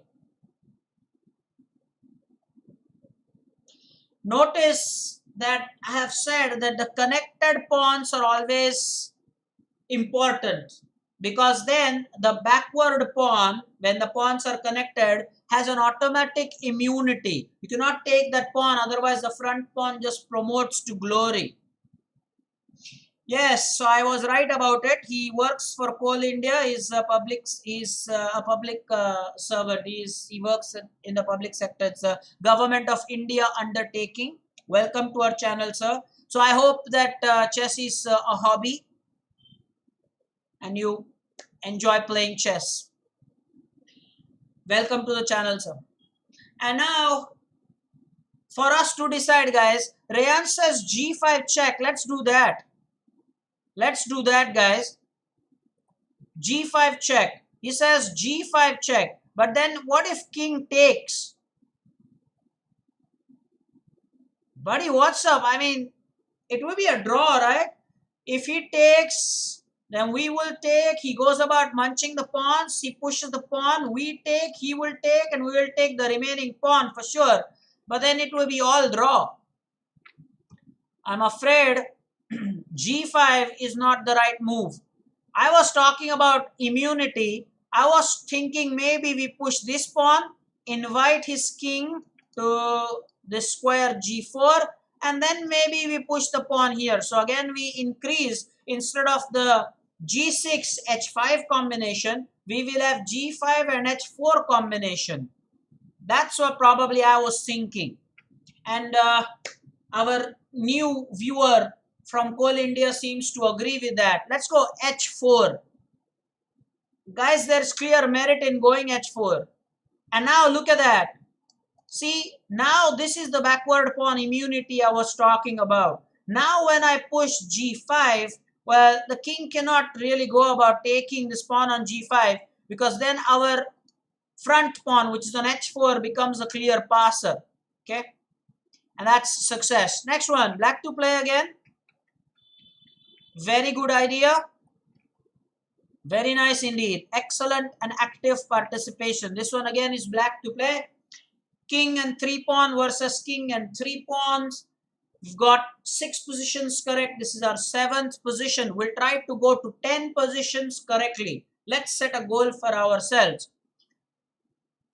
Notice that I have said that the connected pawns are always important, because then the backward pawn, when the pawns are connected, has an automatic immunity. You cannot take that pawn, otherwise the front pawn just promotes to glory. Yes, so I was right about it. He works for Coal India. He's a public servant. He works in the public sector. It's a government of India undertaking. Welcome to our channel, sir. So I hope that chess is a hobby and you enjoy playing chess. Welcome to the channel, sir. And now, for us to decide, guys, Rayan says G5 check. Let's do that. Let's do that, guys. G5 check. He says G5 check. But then what if king takes? Buddy, what's up? I mean, it will be a draw, right? If he takes, then we will take. He goes about munching the pawns. He pushes the pawn. We take, he will take, and we will take the remaining pawn for sure. But then it will be all draw. I'm afraid G5 is not the right move. I was talking about immunity. I was thinking maybe we push this pawn, invite his king to the square G4, and then maybe we push the pawn here. So again we increase, instead of the G6 H5 combination, we will have G5 and H4 combination. That's what probably I was thinking. And our new viewer from Coal India seems to agree with that. Let's go H4. Guys, there's clear merit in going H4. And now look at that. See, now this is the backward pawn immunity I was talking about. Now when I push G5, well, the king cannot really go about taking this pawn on G5, because then our front pawn, which is on H4, becomes a clear passer. Okay? And that's success. Next one, black to play again. Very good idea. Very nice indeed. Excellent and active participation. This one again is black to play. King and 3 pawn versus king and 3 pawns. We've got 6 positions correct. This is our 7th position. We'll try to go to 10 positions correctly. Let's set a goal for ourselves.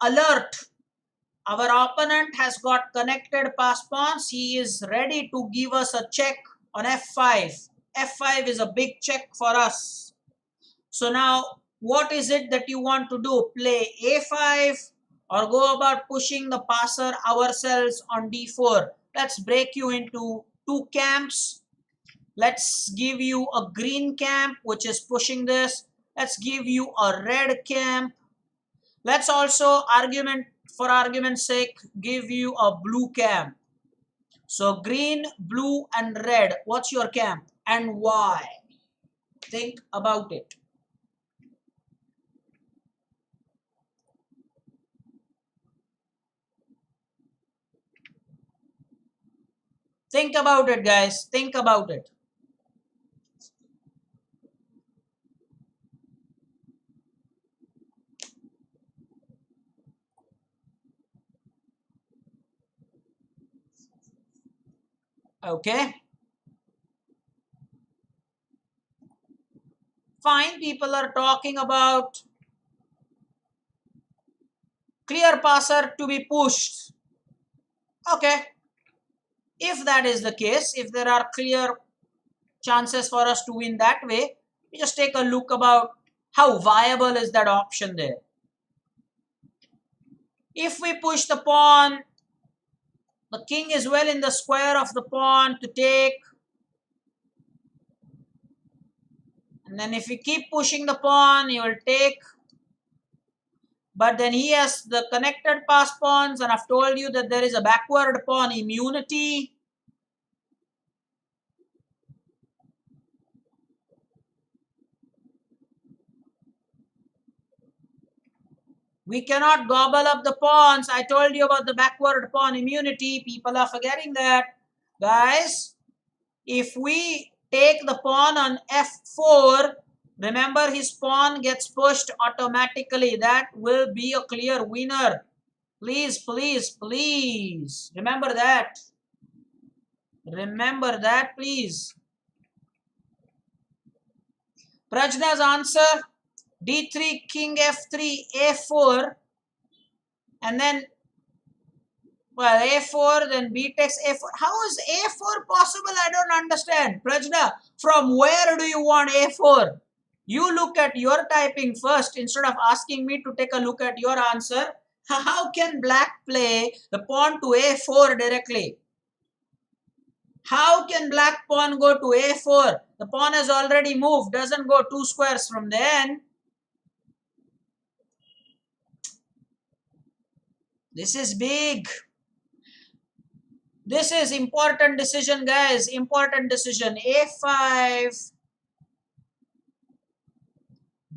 Alert! Our opponent has got connected pass pawns. He is ready to give us a check on F5. F5 is a big check for us. So now, what is it that you want to do? Play A5 or go about pushing the passer ourselves on D4? Let's break you into 2 camps. Let's give you a green camp, which is pushing this. Let's give you a red camp. Let's also, for argument's sake, give you a blue camp. So green, blue, and red. What's your camp and why? Think about it. Think about it, guys. Think about it. Okay. Fine. People are talking about clear passer to be pushed. Okay. If that is the case, if there are clear chances for us to win that way, we just take a look about how viable is that option there. If we push the pawn, the king is well in the square of the pawn to take. And then if we keep pushing the pawn, he will take. But then he has the connected pass pawns, and I've told you that there is a backward pawn immunity. We cannot gobble up the pawns. I told you about the backward pawn immunity. People are forgetting that. Guys, if we take the pawn on f4, remember his pawn gets pushed automatically. That will be a clear winner. Please, please, please. Remember that. Remember that, please. Prajna's answer, d3, king f3, a4, and then, well, a4, then b takes a4. How is a4 possible? I don't understand. Prajna, from where do you want a4? You look at your typing first instead of asking me to take a look at your answer. How can black play the pawn to a4 directly? How can black pawn go to a4? The pawn has already moved, doesn't go 2 squares from then. This is big. This is important decision, guys. Important decision. a5,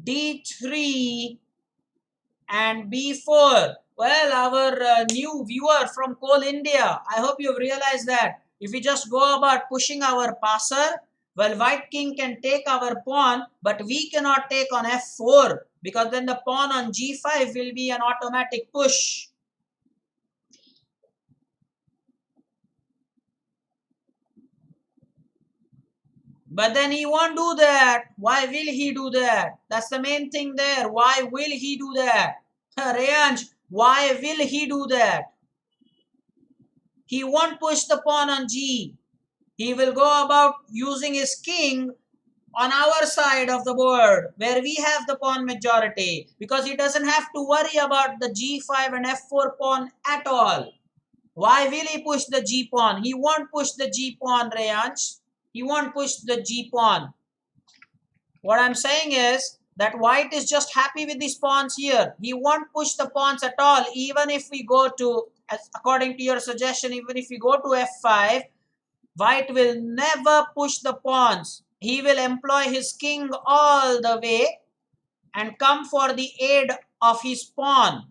d3, and b4. Well, our new viewer from Coal India, I hope you've realized that if we just go about pushing our passer, well, white king can take our pawn, but we cannot take on f4 because then the pawn on g5 will be an automatic push. But then he won't do that. Why will he do that? That's the main thing there. Why will he do that? Reyansh, why will he do that? He won't push the pawn on g. He will go about using his king on our side of the board where we have the pawn majority because he doesn't have to worry about the g5 and f4 pawn at all. Why will he push the g pawn? He won't push the g pawn, Reyansh. He won't push the g pawn. What I'm saying is that white is just happy with these pawns here. He won't push the pawns at all. Even if we go to, according to your suggestion, even if we go to f5, white will never push the pawns. He will employ his king all the way and come for the aid of his pawn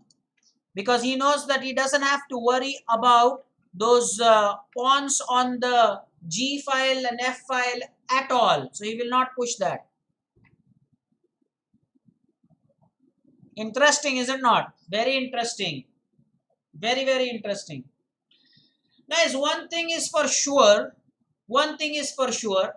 because he knows that he doesn't have to worry about those pawns on the g file and f file at all. So he will not push that. Interesting, is it not? Very interesting. Very, very interesting. Guys, one thing is for sure. One thing is for sure.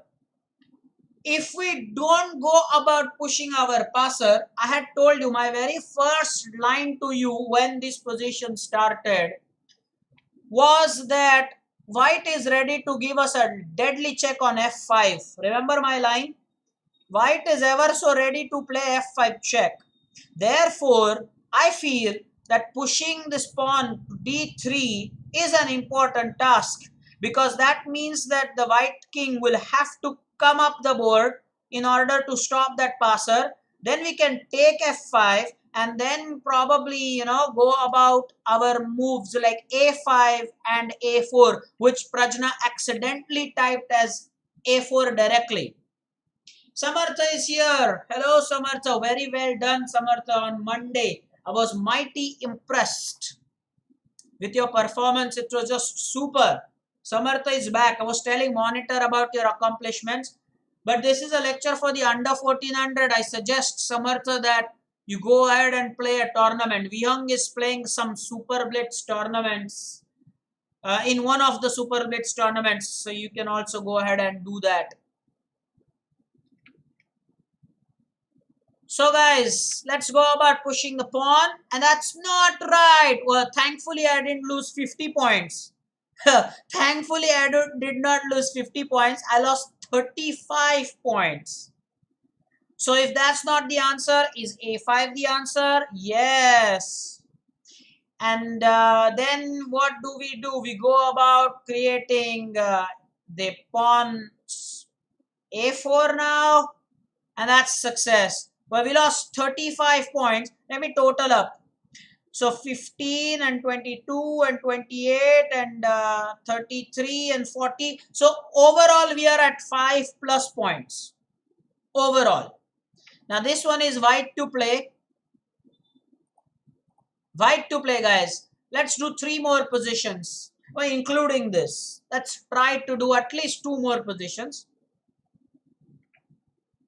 If we don't go about pushing our passer, I had told you my very first line to you when this position started was that white is ready to give us a deadly check on f5. Remember my line? White is ever so ready to play f5 check. Therefore, I feel that pushing this pawn to d3 is an important task because that means that the white king will have to come up the board in order to stop that passer. Then we can take f5 and then probably, go about our moves like a5 and a4, which Prajna accidentally typed as a4 directly. Samartha is here. Hello, Samartha. Very well done, Samartha, on Monday. I was mighty impressed with your performance. It was just super. Samartha is back. I was telling monitor about your accomplishments. But this is a lecture for the under 1400. I suggest Samartha that you go ahead and play a tournament. Vihang is playing some Super Blitz tournaments. In one of the Super Blitz tournaments. So you can also go ahead and do that. So guys, let's go about pushing the pawn. And that's not right. Well, thankfully I didn't lose 50 points. Thankfully I did not lose 50 points. I lost 35 points. So if that's not the answer, is A5 the answer? Yes. And then what do? We go about creating the pawn A4 now. And that's success. Well, we lost 35 points. Let me total up. So 15 and 22 and 28 and 33 and 40. So overall we are at 5 plus points. Overall. Now this one is white to play. White to play, guys. Let's do 3 more positions. Well, including this. Let's try to do at least 2 more positions.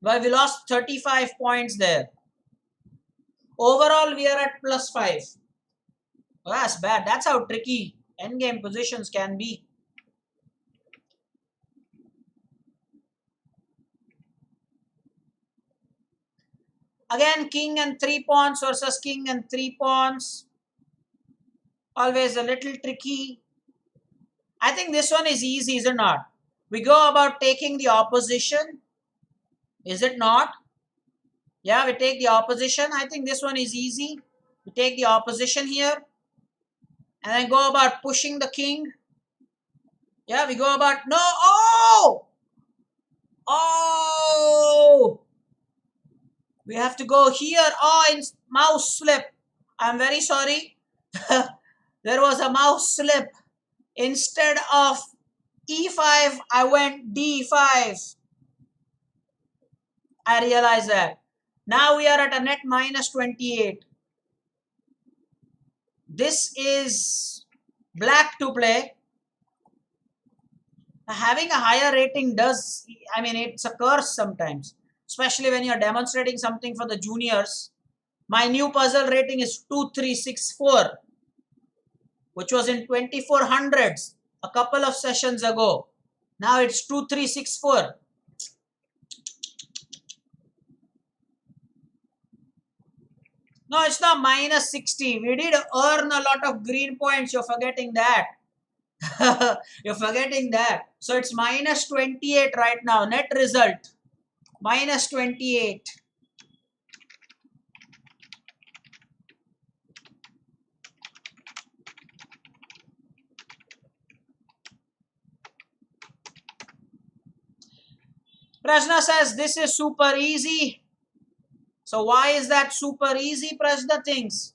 Well, we lost 35 points there. Overall, we are at plus 5. Well, that's bad. That's how tricky endgame positions can be. Again, king and 3 pawns versus king and 3 pawns. Always a little tricky. I think this one is easy, is it not? We go about taking the opposition. Is it not? Yeah, we take the opposition. I think this one is easy. We take the opposition here. And then go about pushing the king. Yeah, we go about... No! Oh! Oh! We have to go here. Oh, in mouse slip. I'm very sorry. There was a mouse slip. Instead of E5, I went D5. I realize that. Now we are at a net minus 28. This is black to play. Having a higher rating does, I mean, it's a curse sometimes. Especially when you're demonstrating something for the juniors. My new puzzle rating is 2364. Which was in 2400s. A couple of sessions ago. Now it's 2364. No, it's not minus 60. We did earn a lot of green points. You're forgetting that. You're forgetting that. So it's minus 28 right now. Net result. Minus 28. Prashna says this is super easy. So why is that super easy? Prashna thinks.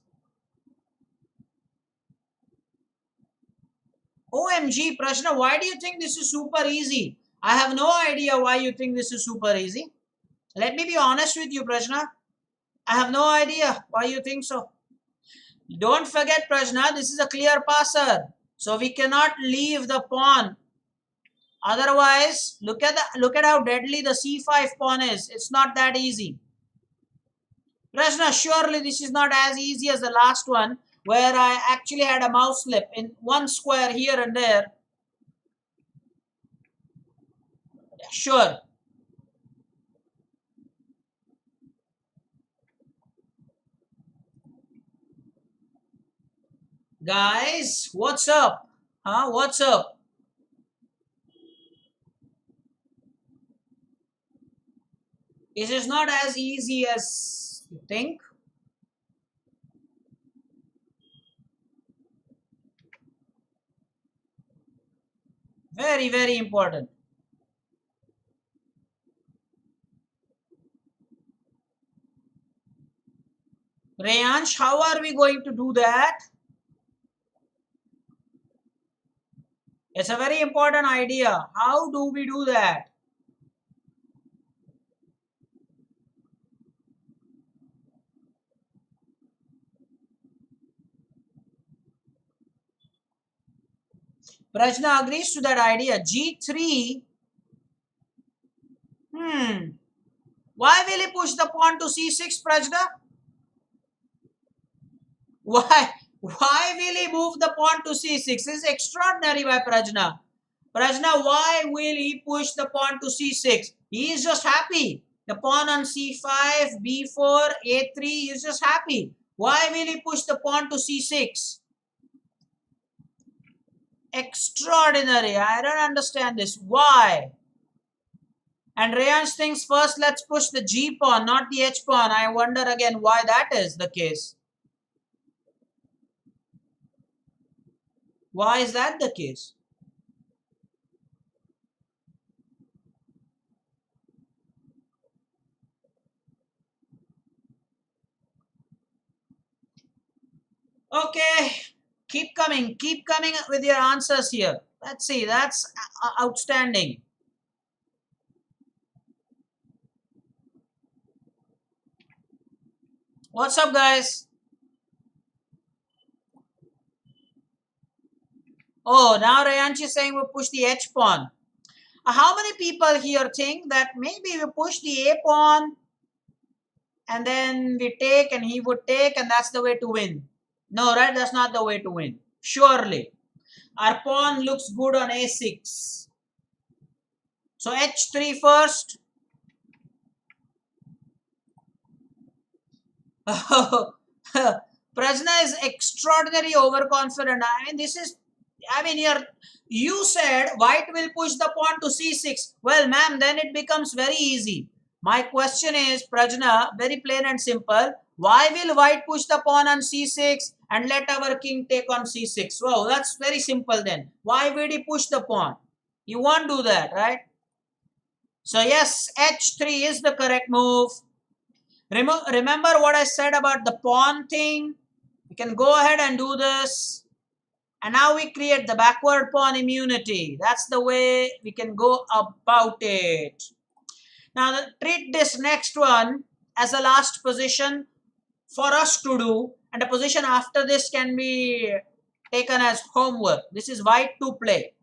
OMG, Prashna, why do you think this is super easy? I have no idea why you think this is super easy. Let me be honest with you, Prashna. I have no idea why you think so. Don't forget, Prashna, this is a clear passer. So we cannot leave the pawn. Otherwise, look at how deadly the c5 pawn is. It's not that easy. Prashna, surely this is not as easy as the last one, where I actually had a mouse slip in one square here and there. Sure. Guys, what's up? Huh? What's up? It is not as easy as you think. Very, very important. Rayansh, how are we going to do that? It's a very important idea. How do we do that? Prajna agrees to that idea. G3. Why will he push the pawn to C6, Prajna? Why? Why will he move the pawn to C6? This is extraordinary by Prajna. Prajna, why will he push the pawn to C6? He is just happy. The pawn on C5, B4, A3, he is just happy. Why will he push the pawn to C6? Extraordinary. I don't understand this. Why? And Rayansh thinks first let's push the G pawn, not the H pawn. I wonder again why that is the case. Why is that the case? Okay, keep coming with your answers here. Let's see, that's outstanding. What's up, guys? Oh, now Rayansh is saying we push the H pawn. How many people here think that maybe we push the A pawn and then we take and he would take and that's the way to win? No, right? That's not the way to win. Surely. Our pawn looks good on A6. So H3 first. Prajna is extraordinary overconfident. You said white will push the pawn to C6. Well, ma'am, then it becomes very easy. My question is, Prajna, very plain and simple. Why will white push the pawn on C6 and let our king take on C6? Well, that's very simple then. Why will he push the pawn? He won't do that, right? So yes, H3 is the correct move. Remember what I said about the pawn thing? We can go ahead and do this. And now we create the backward pawn immunity. That's the way we can go about it. Now treat this next one as a last position for us to do. And the position after this can be taken as homework. This is white to play.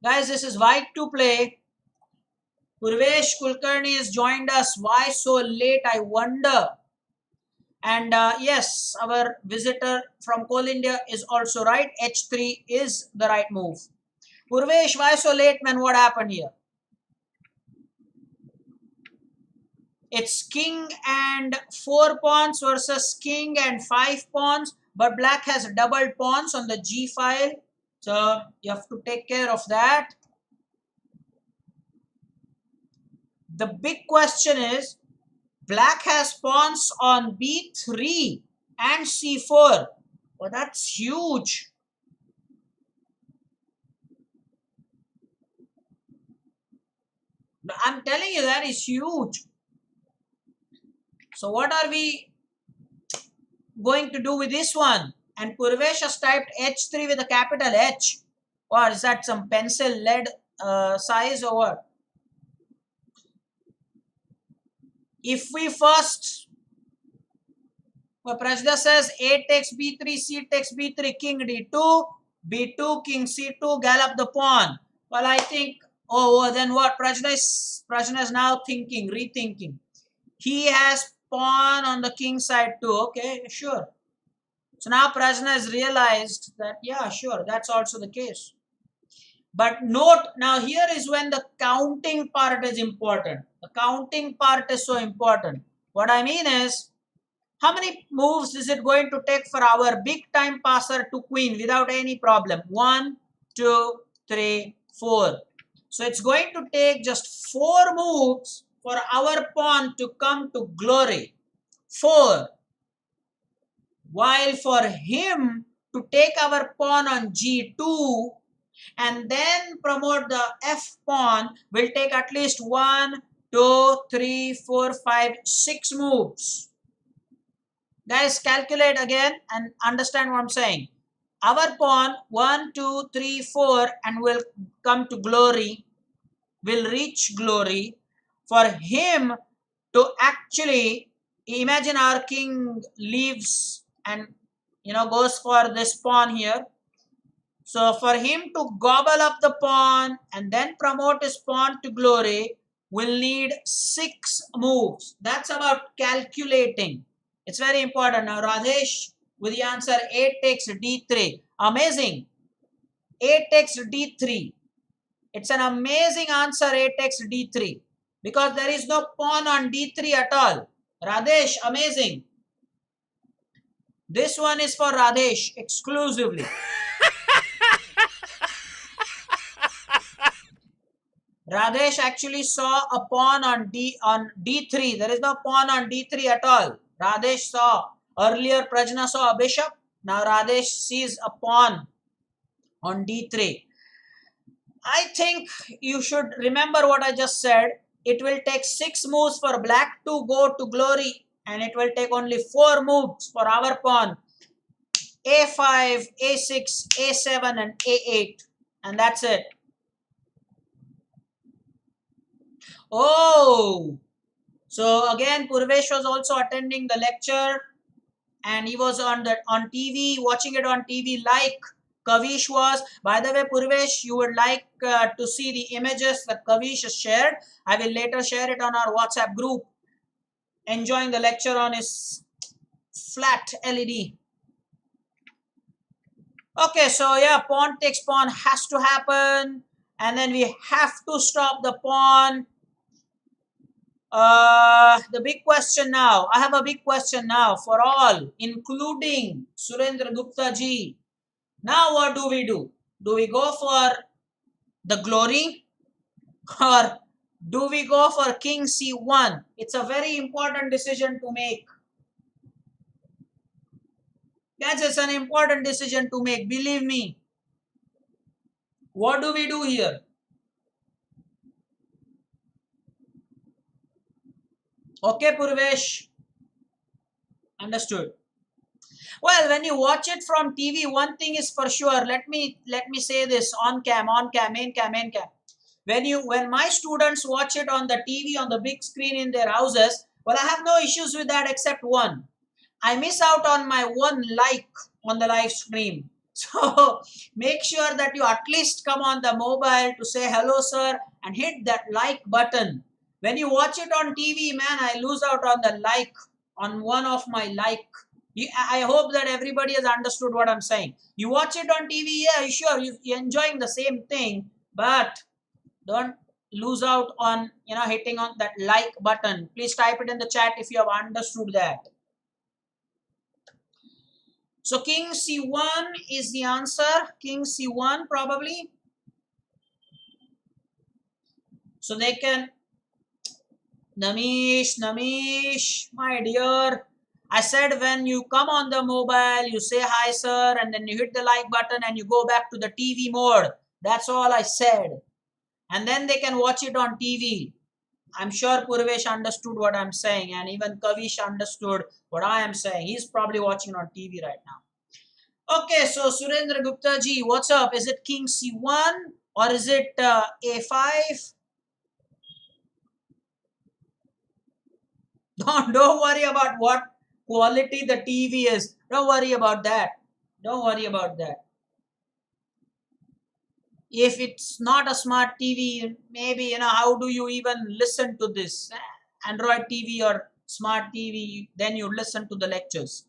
Guys, this is white to play. Purvesh Kulkarni has joined us. Why so late, I wonder? And yes, our visitor from Coal India is also right. H3 is the right move. Purvesh, why so late, man? What happened here? It's king and 4 pawns versus king and 5 pawns. But black has double pawns on the G file. So you have to take care of that. The big question is, black has pawns on B3 and C4. Well, that's huge. I'm telling you, that is huge. So what are we going to do with this one? And Purvesh has typed H3 with a capital H. Or is that some pencil lead size or what? If we first, well, Prajda says A takes B3, C takes B3, king D2, B2, king C2, gallop the pawn. Well, I think, then what? Prajna is now thinking, rethinking. He has pawn on the king side too. Okay, sure. So now Prajna has realized that, yeah, sure, that's also the case. But note, now here is when the counting part is important. The counting part is so important. What I mean is, how many moves is it going to take for our big time passer to queen without any problem? 1, 2, 3, 4. So it's going to take just 4 moves for our pawn to come to glory. 4. While for him to take our pawn on G2 and then promote the F pawn will take at least 1, 2, 3, 4, 5, 6 moves. Guys, calculate again and understand what I'm saying. Our pawn 1, 2, 3, 4 and will come to glory, will reach glory. For him to actually, imagine our king leaves and goes for this pawn here. So for him to gobble up the pawn and then promote his pawn to glory will need 6 moves. That's about calculating. It's very important. Now Radhesh with the answer A takes D3. Amazing. A takes D3. It's an amazing answer. A takes D3. Because there is no pawn on D3 at all. Radhesh, amazing. This one is for Radhesh exclusively. Radhesh actually saw a pawn on D3. There is no pawn on D3 at all. Radhesh saw. Earlier Prajna saw a bishop. Now Radhesh sees a pawn on D3. I think you should remember what I just said. It will take 6 moves for black to go to glory. And it will take only 4 moves for our pawn. A5, A6, A7 and A8. And that's it. Oh, so again Purvesh was also attending the lecture and he was on TV, watching it on TV like Kavish was. By the way, Purvesh, you would like to see the images that Kavish has shared. I will later share it on our WhatsApp group. Enjoying the lecture on his flat LED. Okay, so yeah, pawn takes pawn has to happen and then we have to stop the pawn. The big question now, I have a big question now for all, including Surendra Gupta ji. Now what do we do? Do we go for the glory or do we go for king c1? It's a very important decision to make. Yes, it's an important decision to make, believe me. What do we do here? Okay, Purvesh. Understood. Well, when you watch it from TV, one thing is for sure. Let me say this on cam, main cam. When my students watch it on the TV on the big screen in their houses, well, I have no issues with that except one. I miss out on my one like on the live stream. So make sure that you at least come on the mobile to say hello, sir, and hit that like button. When you watch it on TV, man, I lose out on the like, on one of my like. I hope that everybody has understood what I'm saying. You watch it on TV, yeah, sure, you're enjoying the same thing, but don't lose out on, hitting on that like button. Please type it in the chat if you have understood that. So king c1 is the answer. King c1 probably. So they can, Namish, my dear. I said when you come on the mobile, you say hi sir and then you hit the like button and you go back to the TV mode. That's all I said. And then they can watch it on TV. I'm sure Purvesh understood what I'm saying and even Kavish understood what I am saying. He's probably watching on TV right now. Okay, so Surendra Gupta ji, what's up? Is it king c1 or is it a5? Don't worry about what quality the TV is. Don't worry about that. Don't worry about that. If it's not a smart TV, maybe, how do you even listen to this? Android TV or smart TV, then you listen to the lectures.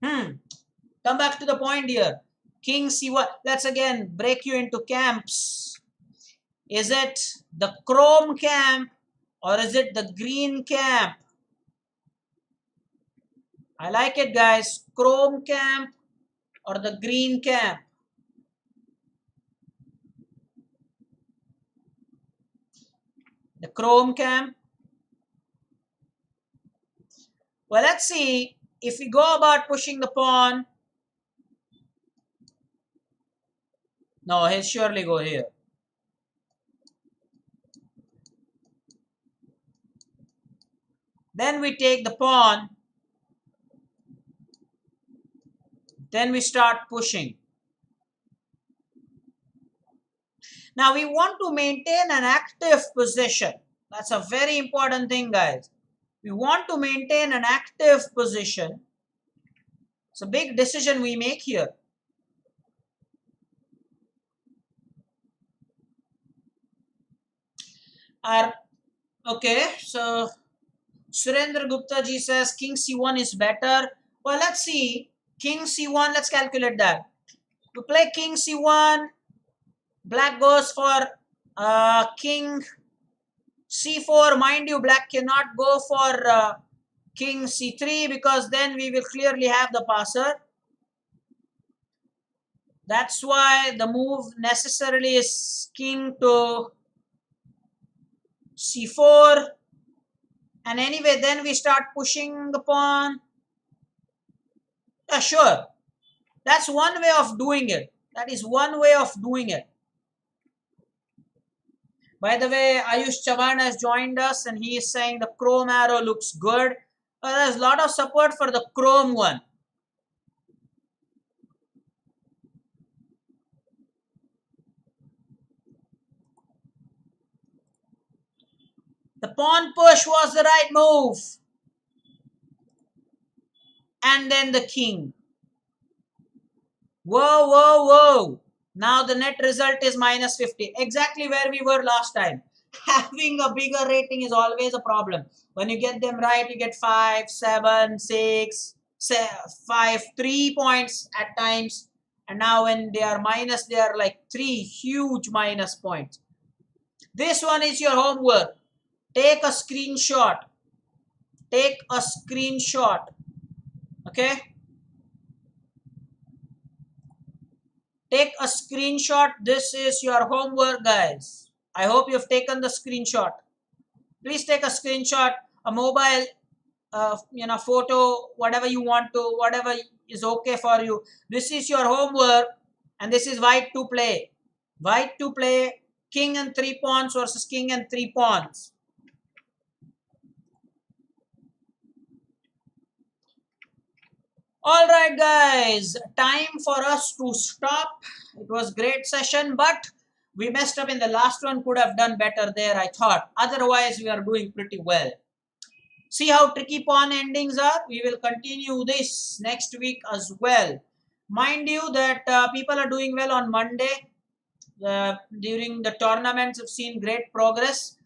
Come back to the point here. King c1. Let's again break you into camps. Is it the chrome camp or is it the green camp? I like it, guys. Chrome camp or the green camp? The chrome camp. Well, let's see. If we go about pushing the pawn, no, he'll surely go here. Then we take the pawn. Then we start pushing. Now we want to maintain an active position. That's a very important thing, guys. We want to maintain an active position. It's a big decision we make here. Are okay. So Surendra Gupta ji says King C1 is better. Well, let's see. King C1. Let's calculate that. To play King C1, Black goes for King C4. Mind you, Black cannot go for King C3 because then we will clearly have the passer. That's why the move necessarily is King to C4. And anyway, then we start pushing the pawn. Yeah, sure. That's one way of doing it. That is one way of doing it. By the way, Ayush Chavan has joined us and he is saying the chrome arrow looks good. There's a lot of support for the chrome one. The pawn push was the right move. And then the king. Whoa, whoa, whoa. Now the net result is minus 50. Exactly where we were last time. Having a bigger rating is always a problem. When you get them right, you get 5, 7, 6, 5, 3 points at times. And now when they are minus, they are like 3 huge minus points. This one is your homework. Take a screenshot. Take a screenshot. Okay? Take a screenshot. This is your homework, guys. I hope you've taken the screenshot. Please take a screenshot, a mobile, photo, whatever you want to, whatever is okay for you. This is your homework, and this is white to play. White to play king and 3 pawns versus king and 3 pawns. All right, guys, time for us to stop. It was great session, but we messed up in the last one. Could have done better there, I thought. Otherwise, we are doing pretty well. See how tricky pawn endings are? We will continue this next week as well. Mind you that people are doing well on Monday. During the tournaments, have seen great progress.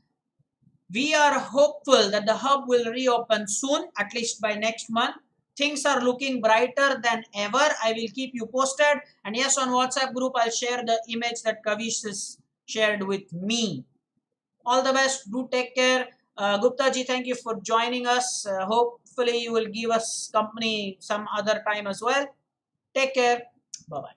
We are hopeful that the hub will reopen soon, at least by next month. Things are looking brighter than ever. I will keep you posted. And yes, on WhatsApp group, I'll share the image that Kavish has shared with me. All the best. Do take care. Gupta ji, thank you for joining us. Hopefully, you will give us company some other time as well. Take care. Bye bye.